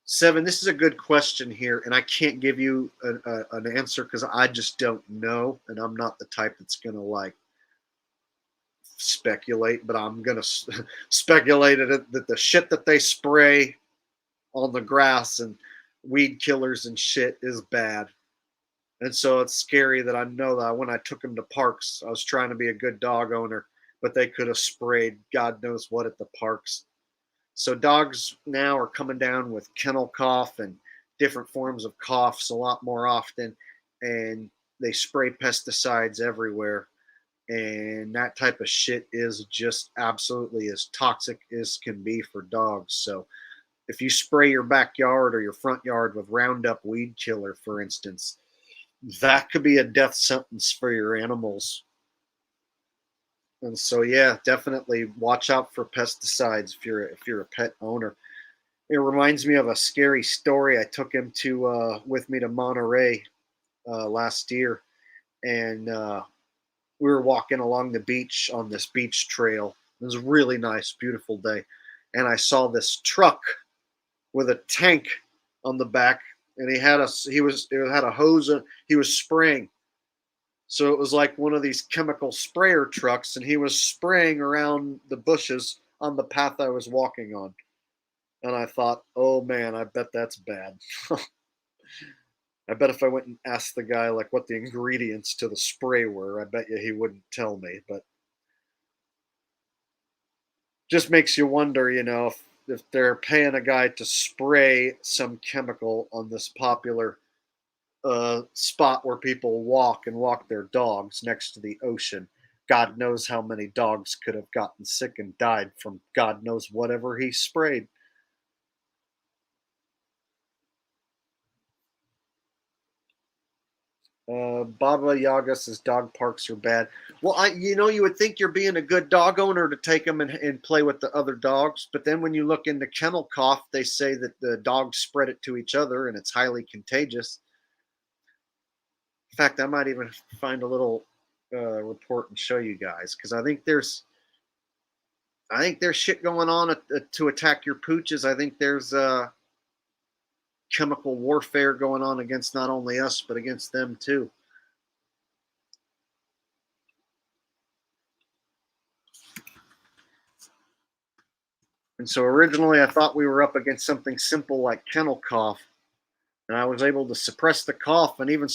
Seven, this is a good question here, and I can't give you an answer because I just don't know, and I'm not the type that's going to like speculate, but I'm going to speculate that the shit that they spray on the grass and weed killers and shit is bad. And so it's scary that I know that when I took him to parks, I was trying to be a good dog owner, but they could have sprayed God knows what at the parks. So dogs now are coming down with kennel cough and different forms of coughs a lot more often, and they spray pesticides everywhere. And that type of shit is just absolutely as toxic as can be for dogs. So if you spray your backyard or your front yard with Roundup weed killer, for instance, that could be a death sentence for your animals. And so, yeah, definitely watch out for pesticides if you're a pet owner. It reminds me of a scary story. I took him to with me to Monterey last year, and we were walking along the beach on this beach trail. It was a really nice, beautiful day, and I saw this truck with a tank on the back, and it had a hose. He was spraying. So it was like one of these chemical sprayer trucks, and he was spraying around the bushes on the path I was walking on. And I thought, oh man, I bet that's bad. I bet if I went and asked the guy like what the ingredients to the spray were, I bet you he wouldn't tell me. But just makes you wonder, if they're paying a guy to spray some chemical on this popular spot where people walk their dogs next to the ocean. God knows how many dogs could have gotten sick and died from God knows whatever he sprayed. Baba Yaga says dog parks are bad. Well, you would think you're being a good dog owner to take them and play with the other dogs, but then when you look into kennel cough, they say that the dogs spread it to each other and it's highly contagious. In fact, I might even find a little report and show you guys, because I think there's shit going on to attack your pooches. I think there's chemical warfare going on against not only us but against them too. And so originally I thought we were up against something simple like kennel cough, and I was able to suppress the cough and even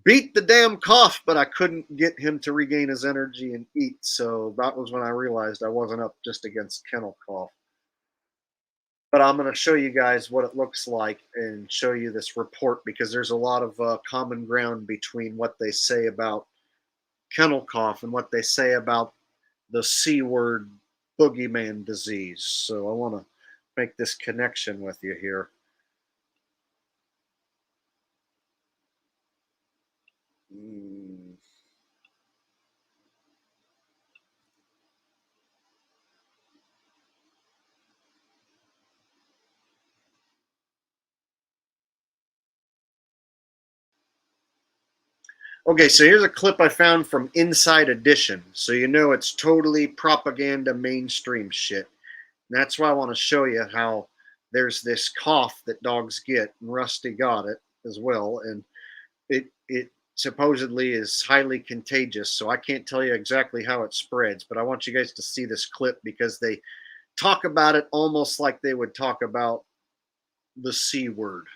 beat the damn cough, but I couldn't get him to regain his energy and eat. So that was when I realized I wasn't up just against kennel cough. But I'm going to show you guys what it looks like and show you this report, because there's a lot of common ground between what they say about kennel cough and what they say about the C word boogeyman disease. So I want to make this connection with you here. Okay, so here's a clip I found from Inside Edition. So you know it's totally propaganda mainstream shit. And that's why I want to show you how there's this cough that dogs get, and Rusty got it as well, and it supposedly is highly contagious. So I can't tell you exactly how it spreads, but I want you guys to see this clip because they talk about it almost like they would talk about the C word,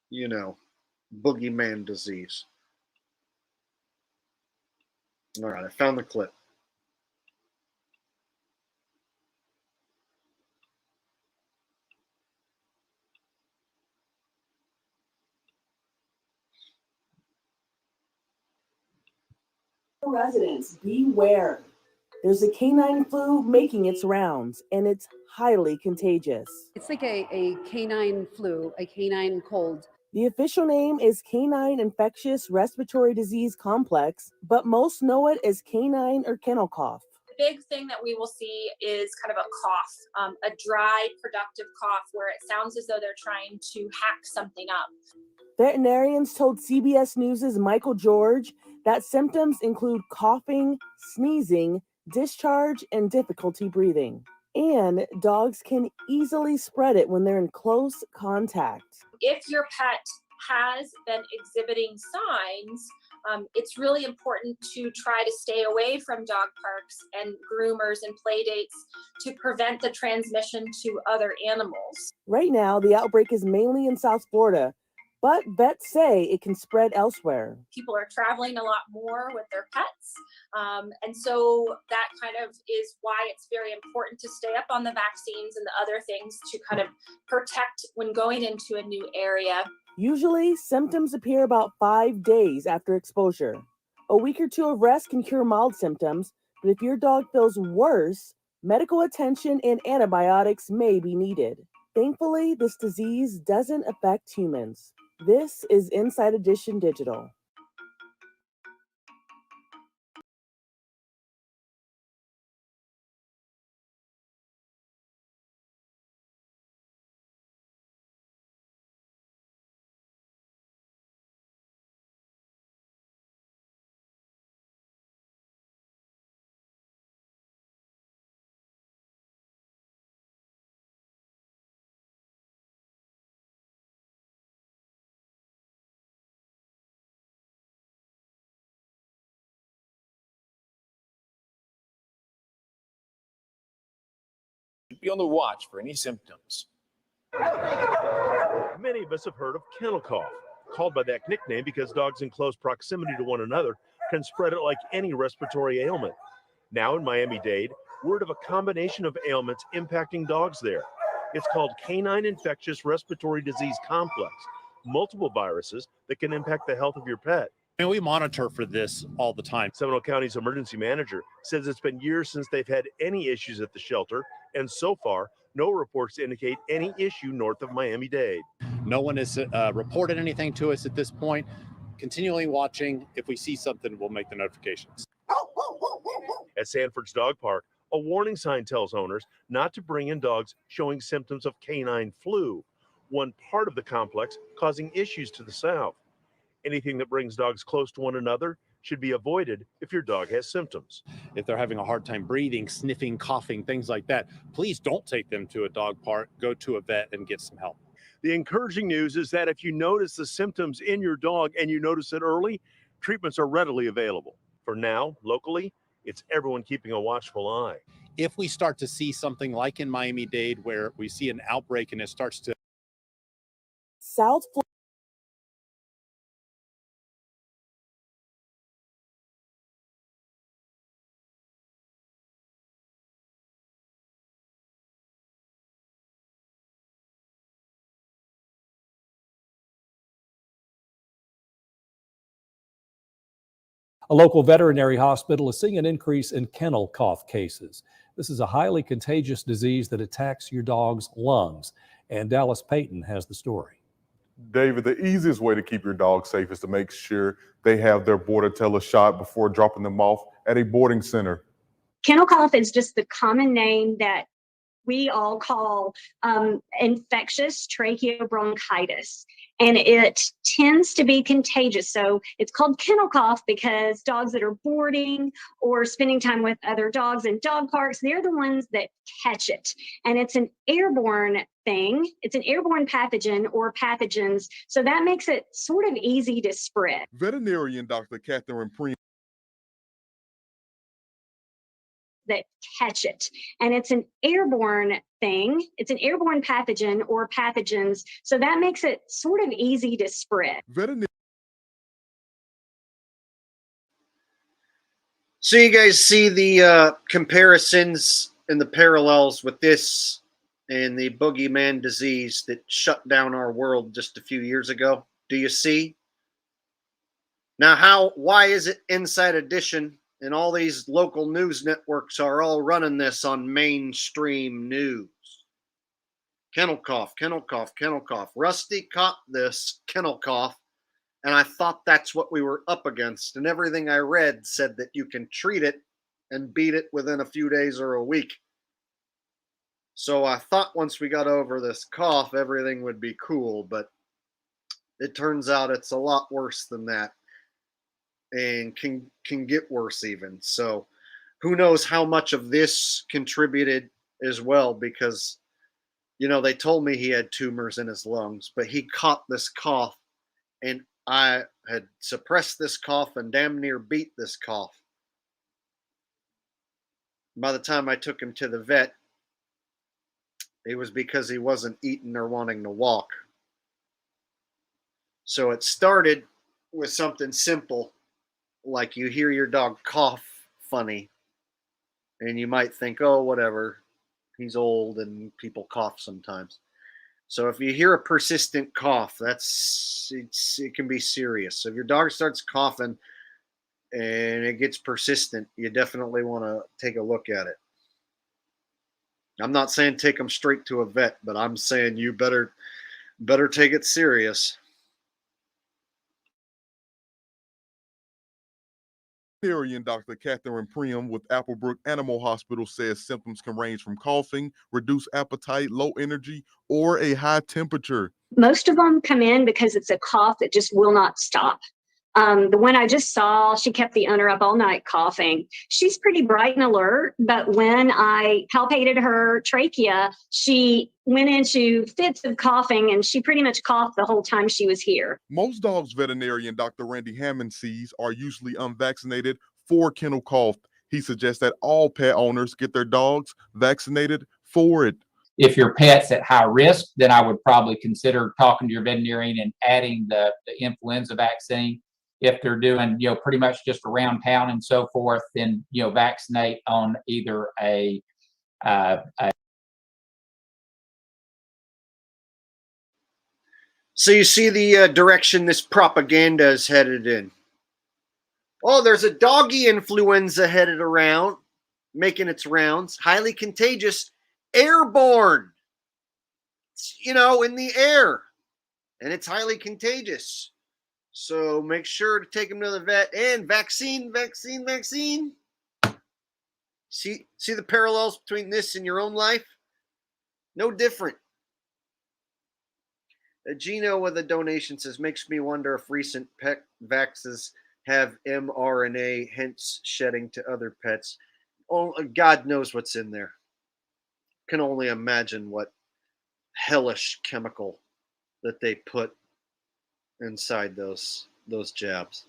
you know, boogeyman disease. All right, I found the clip. Residents, beware. There's a canine flu making its rounds, and it's highly contagious. It's like a canine flu, a canine cold. The official name is Canine Infectious Respiratory Disease Complex, but most know it as canine or kennel cough. The big thing that we will see is kind of a cough, a dry, productive cough where it sounds as though they're trying to hack something up. Veterinarians told CBS News' Michael George that symptoms include coughing, sneezing, discharge, and difficulty breathing. And dogs can easily spread it when they're in close contact. If your pet has been exhibiting signs, it's really important to try to stay away from dog parks and groomers and play dates to prevent the transmission to other animals. Right now, the outbreak is mainly in South Florida, but vets say it can spread elsewhere. People are traveling a lot more with their pets. And so that kind of is why it's very important to stay up on the vaccines and the other things to kind of protect when going into a new area. Usually, symptoms appear about 5 days after exposure. A week or two of rest can cure mild symptoms, but if your dog feels worse, medical attention and antibiotics may be needed. Thankfully, this disease doesn't affect humans. This is Inside Edition Digital. Be on the watch for any symptoms. Many of us have heard of kennel cough, called by that nickname because dogs in close proximity to one another can spread it like any respiratory ailment. Now in Miami-Dade, word of a combination of ailments impacting dogs there. It's called Canine Infectious Respiratory Disease Complex, multiple viruses that can impact the health of your pet. And we monitor for this all the time. Seminole County's emergency manager says it's been years since they've had any issues at the shelter, and so far, no reports indicate any issue north of Miami-Dade. No one has reported anything to us at this point. continually watching. If we see something, we'll make the notifications. At Sanford's Dog Park, a warning sign tells owners not to bring in dogs showing symptoms of canine flu, one part of the complex causing issues to the south. Anything that brings dogs close to one another should be avoided if your dog has symptoms. If they're having a hard time breathing, sniffing, coughing, things like that, please don't take them to a dog park. Go to a vet and get some help. The encouraging news is that if you notice the symptoms in your dog and you notice it early, treatments are readily available. For now, locally, it's everyone keeping a watchful eye. If we start to see something like in Miami-Dade where we see an outbreak and it starts to South Florida. A local veterinary hospital is seeing an increase in kennel cough cases. This is a highly contagious disease that attacks your dog's lungs. And Dallas Payton has the story. David, the easiest way to keep your dog safe is to make sure they have their Bordetella shot before dropping them off at a boarding center. Kennel cough is just the common name that we all call infectious tracheobronchitis, and it tends to be contagious. So it's called kennel cough because dogs that are boarding or spending time with other dogs in dog parks, they're the ones that catch it. And it's an airborne thing. It's an airborne pathogen or pathogens. So that makes it sort of easy to spread. Veterinarian Dr. Catherine Preem that catch it. And it's an airborne thing. It's an airborne pathogen or pathogens. So that makes it sort of easy to spread. So you guys see the comparisons and the parallels with this and the boogeyman disease that shut down our world just a few years ago. Do you see? Now, why is it Inside Edition and all these local news networks are all running this on mainstream news? Kennel cough, kennel cough, kennel cough. Rusty caught this kennel cough, and I thought that's what we were up against. And everything I read said that you can treat it and beat it within a few days or a week. So I thought once we got over this cough, everything would be cool, but it turns out it's a lot worse than that. And can get worse even. So who knows how much of this contributed as well, because, you know, they told me he had tumors in his lungs, but he caught this cough, and I had suppressed this cough and damn near beat this cough. By the time I took him to the vet, it was because he wasn't eating or wanting to walk. So it started with something simple, like you hear your dog cough funny, and you might think, oh, whatever, he's old and people cough sometimes. So if you hear a persistent cough, it can be serious. So if your dog starts coughing and it gets persistent, you definitely want to take a look at it. I'm not saying take them straight to a vet, but I'm saying you better take it serious. Veterinarian Dr. Catherine Preem with Applebrook Animal Hospital says symptoms can range from coughing, reduced appetite, low energy, or a high temperature. Most of them come in because it's a cough that just will not stop. The one I just saw, she kept the owner up all night coughing. She's pretty bright and alert, but when I palpated her trachea, she went into fits of coughing, and she pretty much coughed the whole time she was here. Most dogs veterinarian Dr. Randy Hammond sees are usually unvaccinated for kennel cough. He suggests that all pet owners get their dogs vaccinated for it. If your pet's at high risk, then I would probably consider talking to your veterinarian and adding the influenza vaccine. If they're doing, pretty much just around town and so forth, then, vaccinate on either a So you see the direction this propaganda is headed in. Oh, there's a doggy influenza headed around, making its rounds. Highly contagious, airborne. It's, in the air. And it's highly contagious. So make sure to take them to the vet. And vaccine. See the parallels between this and your own life? No different. Gino with a donation says, makes me wonder if recent pet vaxes have mRNA, hence shedding to other pets. Oh, God knows what's in there. Can only imagine what hellish chemical that they put inside those jabs.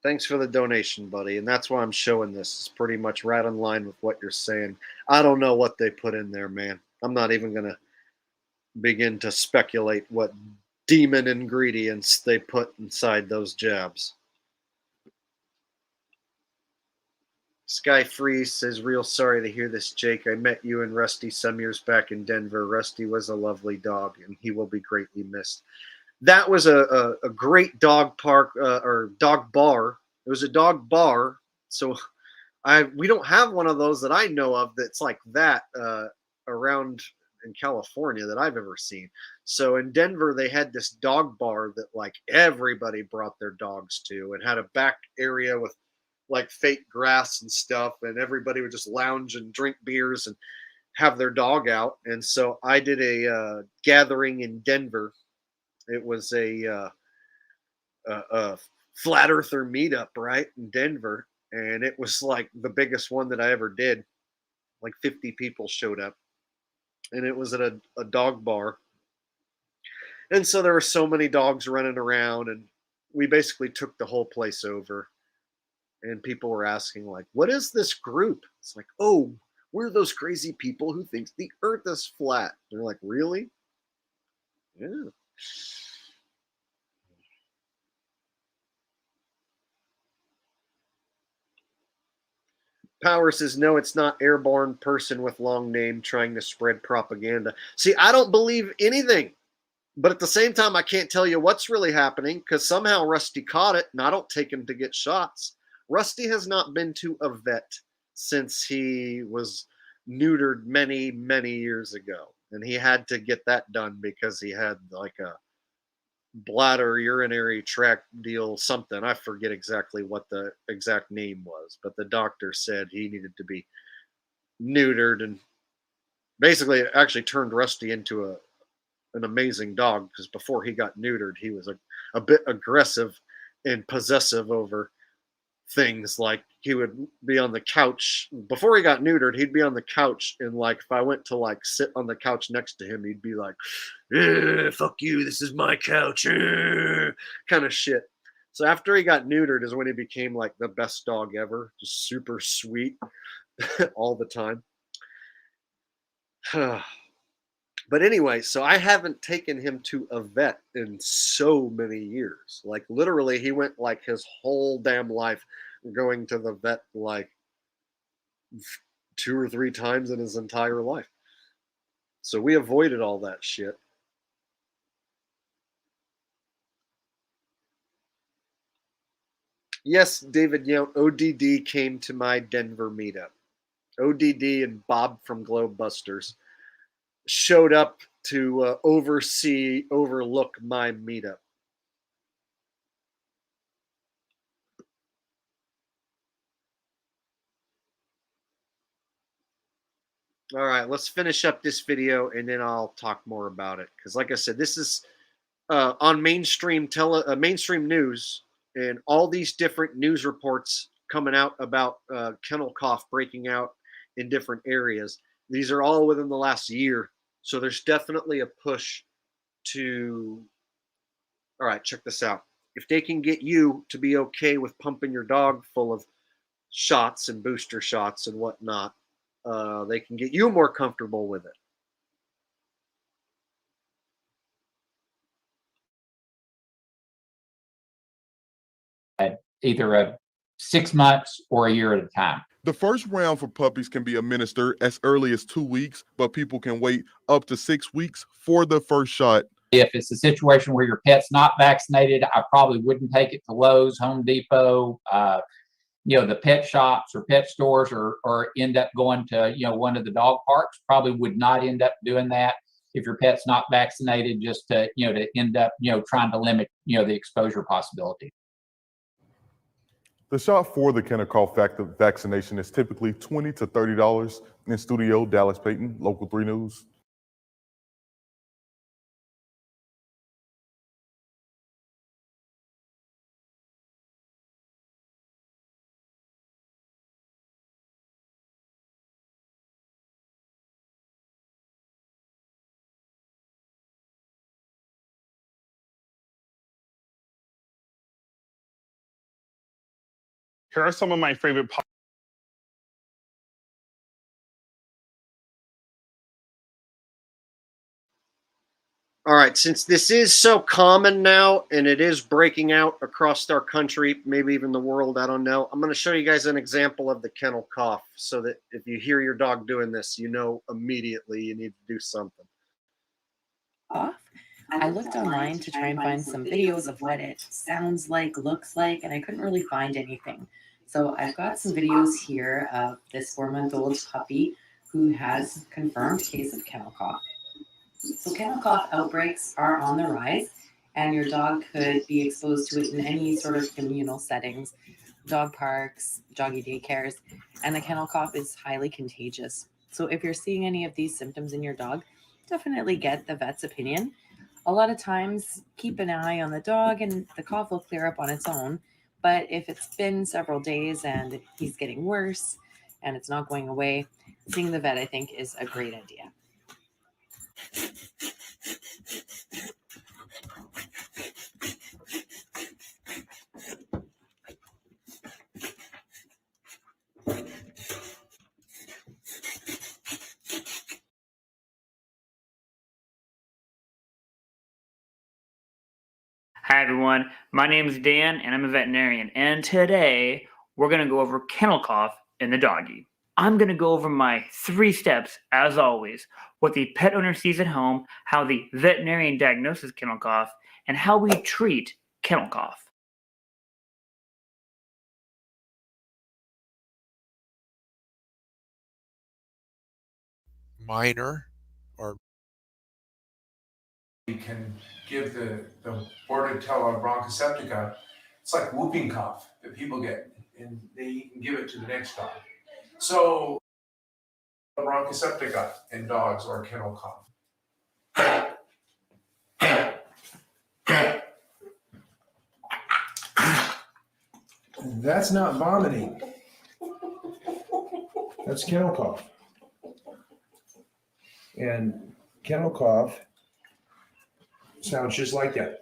Thanks for the donation, buddy. And that's why I'm showing this. It's pretty much right in line with what you're saying. I don't know what they put in there, man. I'm not even going to begin to speculate what demon ingredients they put inside those jabs. Sky Freeze says, real sorry to hear this, Jake. I met you and Rusty some years back in Denver. Rusty was a lovely dog, and he will be greatly missed. That was a great dog park or dog bar. It was a dog bar. So we don't have one of those that I know of that's like that around in California that I've ever seen. So in Denver, they had this dog bar that like everybody brought their dogs to, and had a back area with like fake grass and stuff, and everybody would just lounge and drink beers and have their dog out. And so I did a gathering in Denver. It was a flat earther meetup, right, in Denver, and it was like the biggest one that I ever did. Like 50 people showed up, and it was at a dog bar. And so there were so many dogs running around, and we basically took the whole place over. And people were asking, like, what is this group? It's like, oh, we're those crazy people who think the earth is flat. They're like, really? Yeah. Power says, no, it's not airborne person with long name trying to spread propaganda. See, I don't believe anything. But at the same time, I can't tell you what's really happening because somehow Rusty caught it, and I don't take him to get shots. Rusty has not been to a vet since he was neutered many, many years ago. And he had to get that done because he had like a bladder urinary tract deal, something. I forget exactly what the exact name was, but the doctor said he needed to be neutered, and basically it actually turned Rusty into an amazing dog, because before he got neutered, he was a bit aggressive and possessive over things. Like he would be on the couch before he got neutered. He'd be on the couch, and like if I went to like sit on the couch next to him, he'd be like, fuck you, this is my couch, kind of shit. So after he got neutered is when he became like the best dog ever, just super sweet all the time. But anyway, so I haven't taken him to a vet in so many years. Like literally, he went like his whole damn life going to the vet like 2 or 3 times in his entire life. So we avoided all that shit. Yes, David Young, ODD came to my Denver meetup. ODD and Bob from Globebusters showed up to overlook my meetup. All right, let's finish up this video and then I'll talk more about it. Because like I said, this is on mainstream news, and all these different news reports coming out about kennel cough breaking out in different areas. These are all within the last year. So there's definitely a push to, all right, check this out. If they can get you to be okay with pumping your dog full of shots and booster shots and whatnot, they can get you more comfortable with it. Either 6 months or a year at a time. The first round for puppies can be administered as early as 2 weeks, but people can wait up to 6 weeks for the first shot. If it's a situation where your pet's not vaccinated, I probably wouldn't take it to Lowe's, Home Depot, the pet shops or pet stores, or end up going to, one of the dog parks. Probably would not end up doing that. if your pet's not vaccinated, just to, to end up, trying to limit, the exposure possibility. The shot for the kennel cough vaccination is typically $20 to $30. In studio, Dallas Payton, Local 3 News. Here are some of my favorite All right, since this is so common now and it is breaking out across our country, maybe even the world, I don't know, I'm going to show you guys an example of the kennel cough so that if you hear your dog doing this, you know immediately you need to do something. I looked online to try and find some videos of what it sounds like, looks like, and I couldn't really find anything. So I've got some videos here of this 4-month-old puppy who has confirmed case of kennel cough. So kennel cough outbreaks are on the rise, and your dog could be exposed to it in any sort of communal settings, dog parks, doggy daycares, and the kennel cough is highly contagious. So if you're seeing any of these symptoms in your dog, definitely get the vet's opinion. A lot of times, keep an eye on the dog and the cough will clear up on its own. But if it's been several days and he's getting worse and it's not going away, seeing the vet, I think, is a great idea. Hi everyone, my name is Dan and I'm a veterinarian, and today we're going to go over kennel cough in the doggy. I'm going to go over my 3 steps, as always, what the pet owner sees at home, how the veterinarian diagnoses kennel cough, and how we treat kennel cough. Minor or you can give the Bordetella bronchoseptica. It's like whooping cough that people get, and you can give it to the next dog. So bronchoseptica in dogs or kennel cough. That's not vomiting. That's kennel cough. And kennel cough sounds just like that.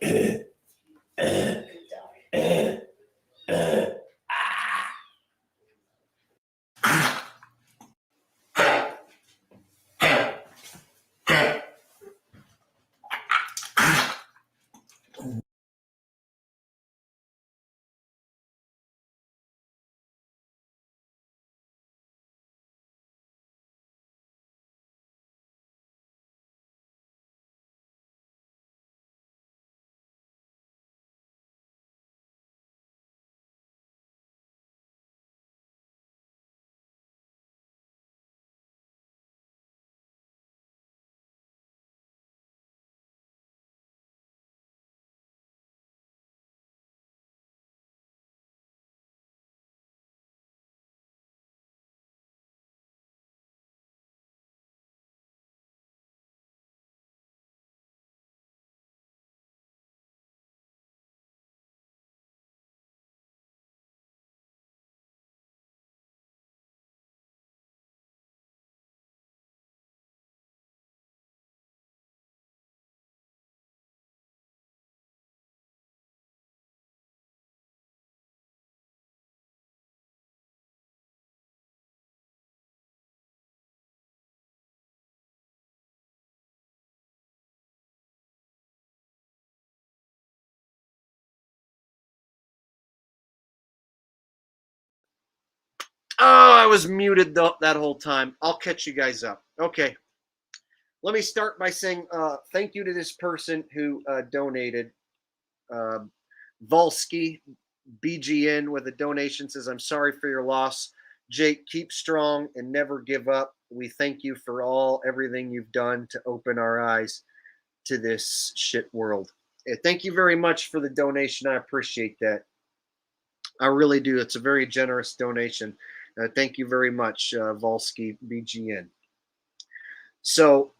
Oh, I was muted that whole time. I'll catch you guys up. Okay. Let me start by saying thank you to this person who donated. Volsky BGN with a donation says, I'm sorry for your loss. Jake, keep strong and never give up. We thank you for everything you've done to open our eyes to this shit world. Thank you very much for the donation. I appreciate that. I really do. It's a very generous donation. Thank you very much, Volsky BGN. So,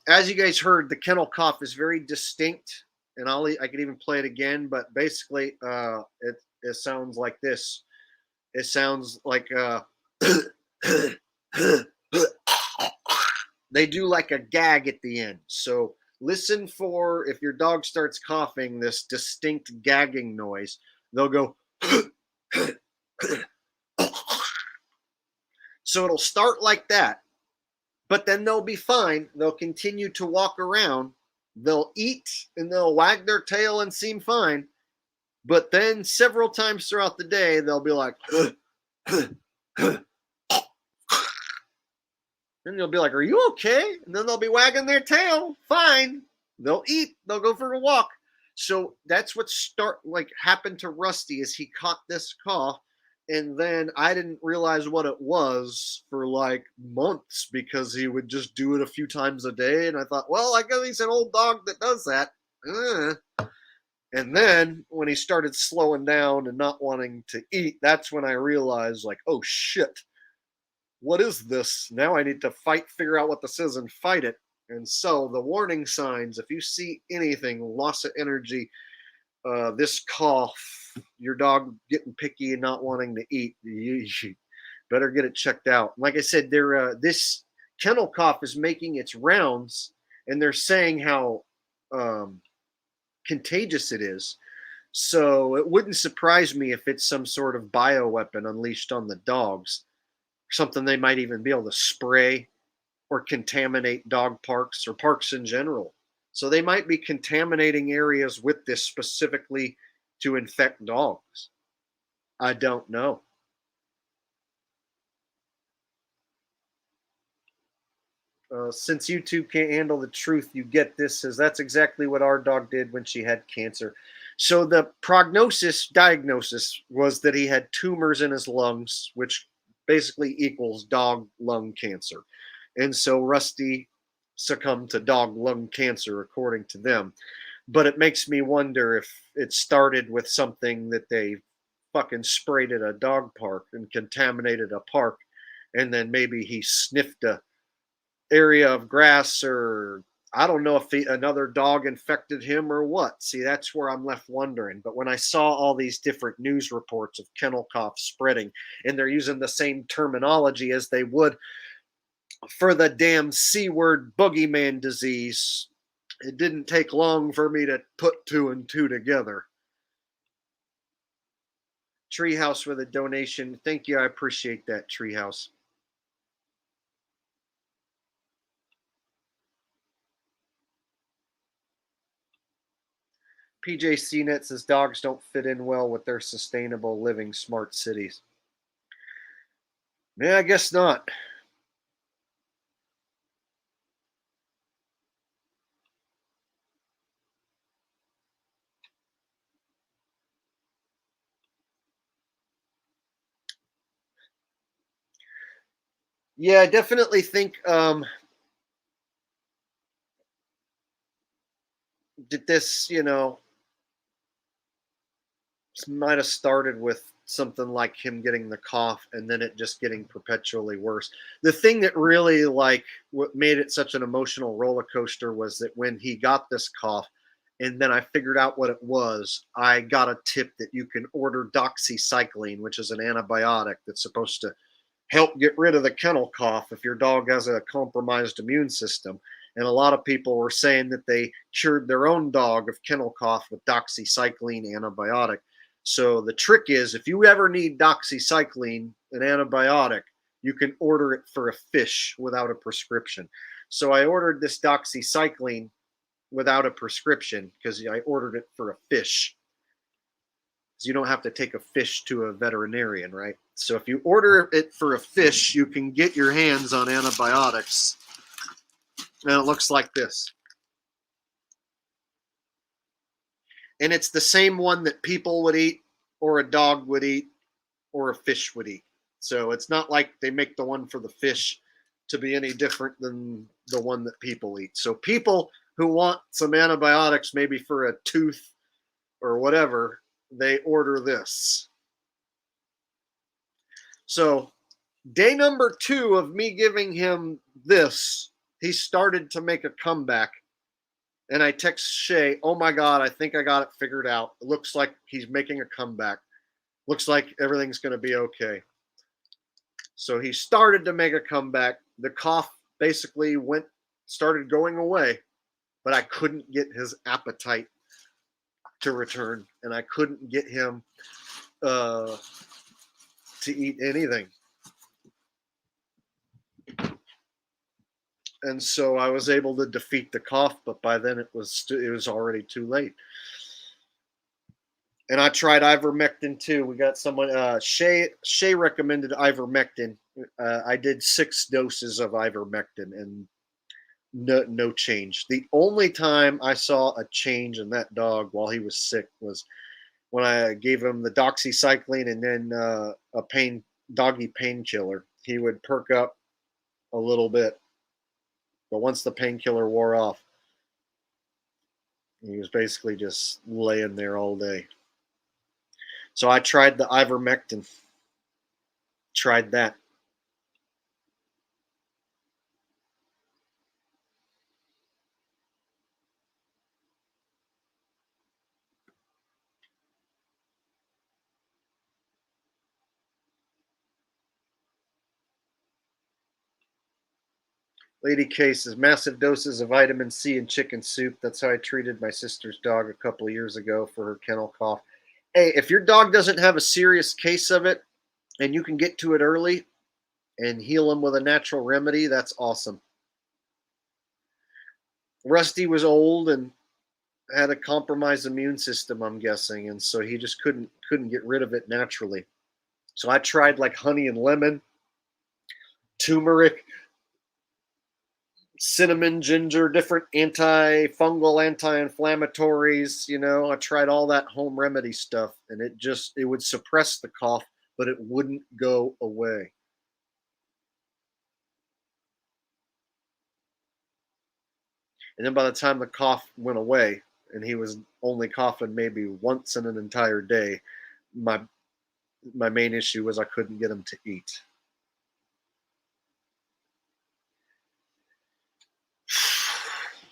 as you guys heard, the kennel cough is very distinct, and I could even play it again. But basically, it sounds like this. It sounds like they do like a gag at the end. So listen for, if your dog starts coughing, this distinct gagging noise. They'll go. So it'll start like that, but then they'll be fine. They'll continue to walk around. They'll eat and they'll wag their tail and seem fine. But then several times throughout the day, they'll be like, and you'll be like, are you okay? And then they'll be wagging their tail. Fine. They'll eat. They'll go for a walk. So that's what happened to Rusty, is he caught this cough. And then I didn't realize what it was for like months, because he would just do it a few times a day. And I thought, well, I guess he's an old dog that does that. And then when he started slowing down and not wanting to eat, that's when I realized, like, oh shit, what is this? Now I need to figure out what this is and fight it. And so the warning signs, if you see anything, loss of energy, this cough, your dog getting picky and not wanting to eat, you better get it checked out. Like I said, this kennel cough is making its rounds, and they're saying how contagious it is. So it wouldn't surprise me if it's some sort of bioweapon unleashed on the dogs, something they might even be able to spray or contaminate dog parks or parks in general. So they might be contaminating areas with this specifically to infect dogs. I don't know. Since YouTube can't handle the truth, you get this, says that's exactly what our dog did when she had cancer. So the diagnosis was that he had tumors in his lungs, which basically equals dog lung cancer. And so Rusty succumbed to dog lung cancer, according to them. But it makes me wonder if it started with something that they fucking sprayed at a dog park and contaminated a park, and then maybe he sniffed a area of grass, or I don't know if another dog infected him or what. See, that's where I'm left wondering. But when I saw all these different news reports of kennel cough spreading, and they're using the same terminology as they would for the damn C-word boogeyman disease, it didn't take long for me to put 2 and 2 together. Treehouse with a donation. Thank you. I appreciate that, Treehouse. PJ CNET says dogs don't fit in well with their sustainable living smart cities. Yeah, I guess not. Yeah, I definitely think that this, might have started with something like him getting the cough and then it just getting perpetually worse. The thing that really what made it such an emotional roller coaster was that when he got this cough and then I figured out what it was, I got a tip that you can order doxycycline, which is an antibiotic that's supposed to help get rid of the kennel cough if your dog has a compromised immune system. And a lot of people were saying that they cured their own dog of kennel cough with doxycycline antibiotic. So the trick is, if you ever need doxycycline, an antibiotic, you can order it for a fish without a prescription. So I ordered this doxycycline without a prescription because I ordered it for a fish. So you don't have to take a fish to a veterinarian, right? So if you order it for a fish, you can get your hands on antibiotics. And it looks like this. And it's the same one that people would eat, or a dog would eat, or a fish would eat. So it's not like they make the one for the fish to be any different than the one that people eat. So people who want some antibiotics, maybe for a tooth or whatever, they order this. So day number 2 of me giving him this, he started to make a comeback. And I text Shay, oh my God, I think I got it figured out. It looks like he's making a comeback. Looks like everything's going to be okay. So he started to make a comeback. The cough basically started going away, but I couldn't get his appetite to return, and I couldn't get him to eat anything. And so I was able to defeat the cough, but by then it was already too late. And I tried ivermectin too. We got someone, Shay recommended ivermectin. I did 6 doses of ivermectin and no change. The only time I saw a change in that dog while he was sick was when I gave him the doxycycline and then a doggy painkiller. He would perk up a little bit, but once the painkiller wore off, he was basically just laying there all day. So I tried the ivermectin. Tried that. Lady K says, massive doses of vitamin C in chicken soup. That's how I treated my sister's dog a couple of years ago for her kennel cough. Hey, if your dog doesn't have a serious case of it and you can get to it early and heal them with a natural remedy, that's awesome. Rusty was old and had a compromised immune system, I'm guessing, and so he just couldn't get rid of it naturally. So I tried like honey and lemon, turmeric, cinnamon, ginger, different antifungal, anti-inflammatories. You know, I tried all that home remedy stuff, and it would suppress the cough, but it wouldn't go away. And then by the time the cough went away, and he was only coughing maybe once in an entire day, my main issue was I couldn't get him to eat.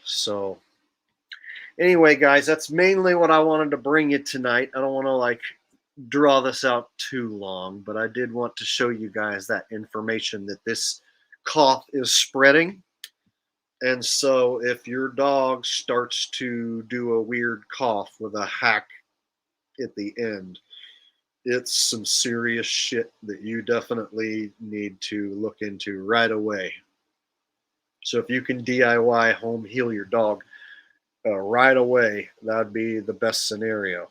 So anyway, guys, that's mainly what I wanted to bring you tonight. I don't want to like draw this out too long, but I did want to show you guys that information that this cough is spreading. And so if your dog starts to do a weird cough with a hack at the end, it's some serious shit that you definitely need to look into right away. So if you can DIY home heal your dog right away, that'd be the best scenario.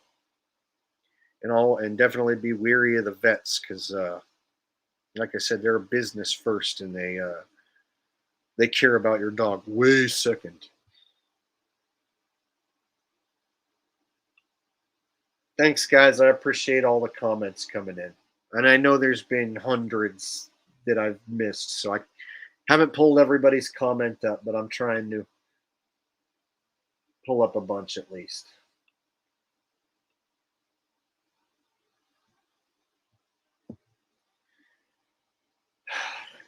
And definitely be weary of the vets because, like I said, they're a business first, and they care about your dog way second. Thanks, guys. I appreciate all the comments coming in. And I know there's been hundreds that I've missed, so I haven't pulled everybody's comment up, but I'm trying to pull up a bunch at least.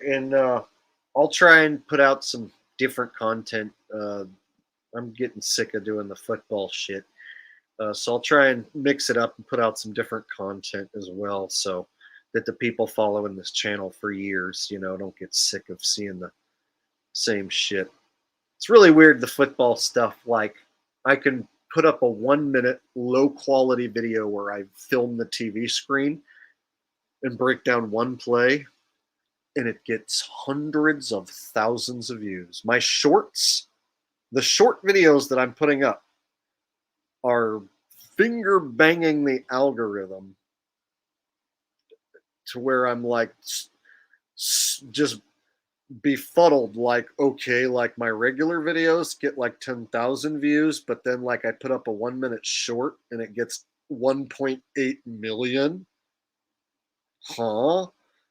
And I'll try and put out some different content. I'm getting sick of doing the football shit. So I'll try and mix it up and put out some different content as well, so that the people following this channel for years, don't get sick of seeing the same shit. It's really weird, the football stuff. Like, I can put up a 1-minute low quality video where I film the TV screen and break down one play, and it gets hundreds of thousands of views. My shorts, the short videos that I'm putting up, are finger banging the algorithm to where I'm like just befuddled. Like, okay, like my regular videos get like 10,000 views, but then like I put up a 1-minute short and it gets 1.8 million. Huh?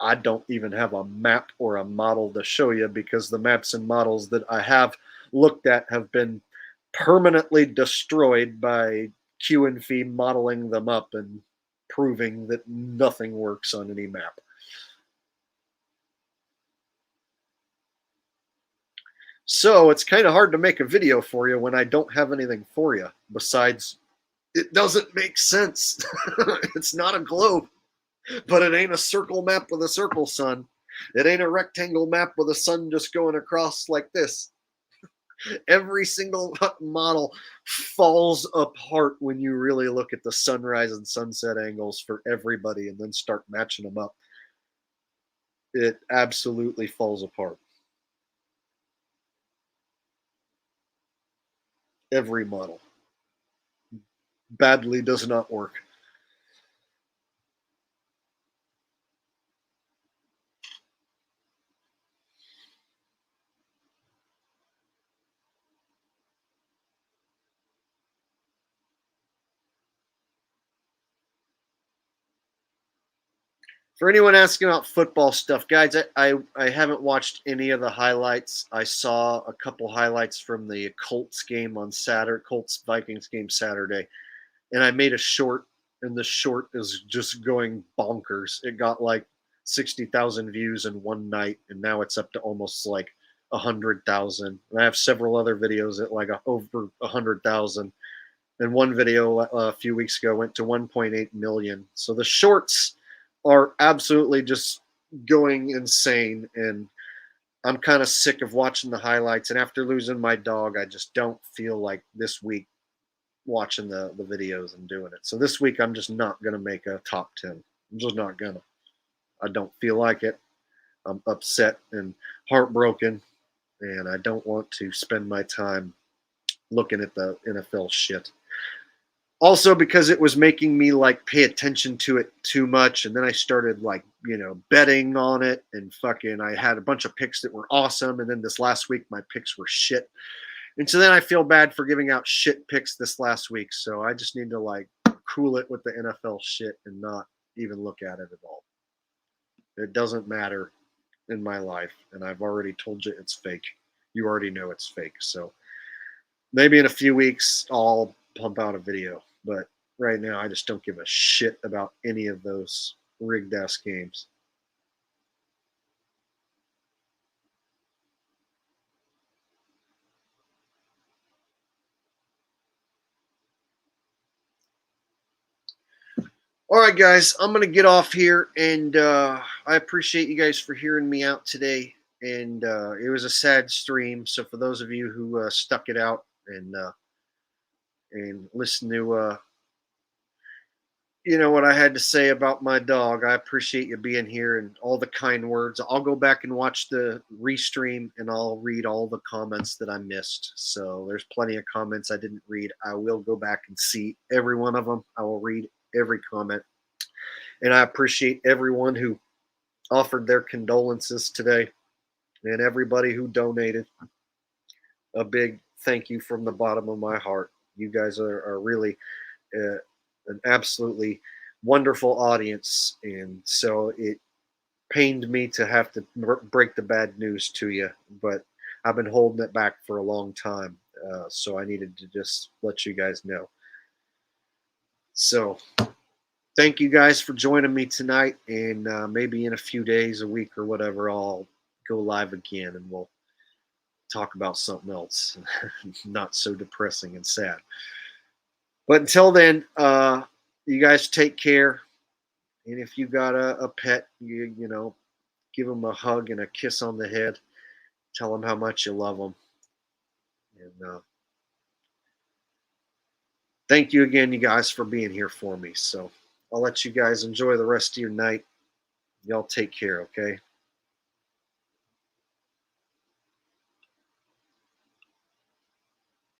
I don't even have a map or a model to show you, because the maps and models that I have looked at have been permanently destroyed by Q and Fee modeling them up and proving that nothing works on any map. So it's kind of hard to make a video for you when I don't have anything for you besides it doesn't make sense. It's not a globe, but it ain't a circle map with a circle sun. It ain't a rectangle map with a sun just going across like this. Every single model falls apart when you really look at the sunrise and sunset angles for everybody and then start matching them up. It absolutely falls apart. Every model badly does not work. For anyone asking about football stuff, guys, I haven't watched any of the highlights. I saw a couple highlights from the Colts game on Saturday, Colts-Vikings game Saturday, and I made a short, and the short is just going bonkers. It got like 60,000 views in one night, and now it's up to almost like 100,000. And I have several other videos at like over 100,000. And one video a few weeks ago went to 1.8 million. So the shorts are absolutely just going insane, and I'm kind of sick of watching the highlights. And after losing my dog, I just don't feel like this week watching the videos and doing it. So this week I'm just not gonna make a top 10. I'm just not gonna. I don't feel like it. I'm upset and heartbroken, and I don't want to spend my time looking at the NFL shit. Also, because it was making me like pay attention to it too much, and then I started like, you know, betting on it, and fucking I had a bunch of picks that were awesome, and then this last week my picks were shit. And so then I feel bad for giving out shit picks this last week. So I just need to like cool it with the NFL shit and not even look at it at all. It doesn't matter in my life, and I've already told you it's fake. You already know it's fake. So maybe in a few weeks I'll pump out a video, but right now I just don't give a shit about any of those rigged ass games. All right, guys, I'm going to get off here, and I appreciate you guys for hearing me out today. And it was a sad stream, so for those of you who stuck it out and listened to you know what I had to say about my dog, I appreciate you being here and all the kind words. I'll go back and watch the restream, and I'll read all the comments that I missed. So there's plenty of comments I didn't read. I will go back and see every one of them. I will read every comment. And I appreciate everyone who offered their condolences today, and everybody who donated. A big thank you from the bottom of my heart. You guys are really an absolutely wonderful audience, and so it pained me to have to break the bad news to you, but I've been holding it back for a long time, so I needed to just let you guys know. So thank you guys for joining me tonight, and maybe in a few days, a week or whatever, I'll go live again and we'll talk about something else, not so depressing and sad. But until then, you guys take care. And if you got a pet, you know, give them a hug and a kiss on the head. Tell them how much you love them. And thank you again, you guys, for being here for me. So I'll let you guys enjoy the rest of your night. Y'all take care, okay?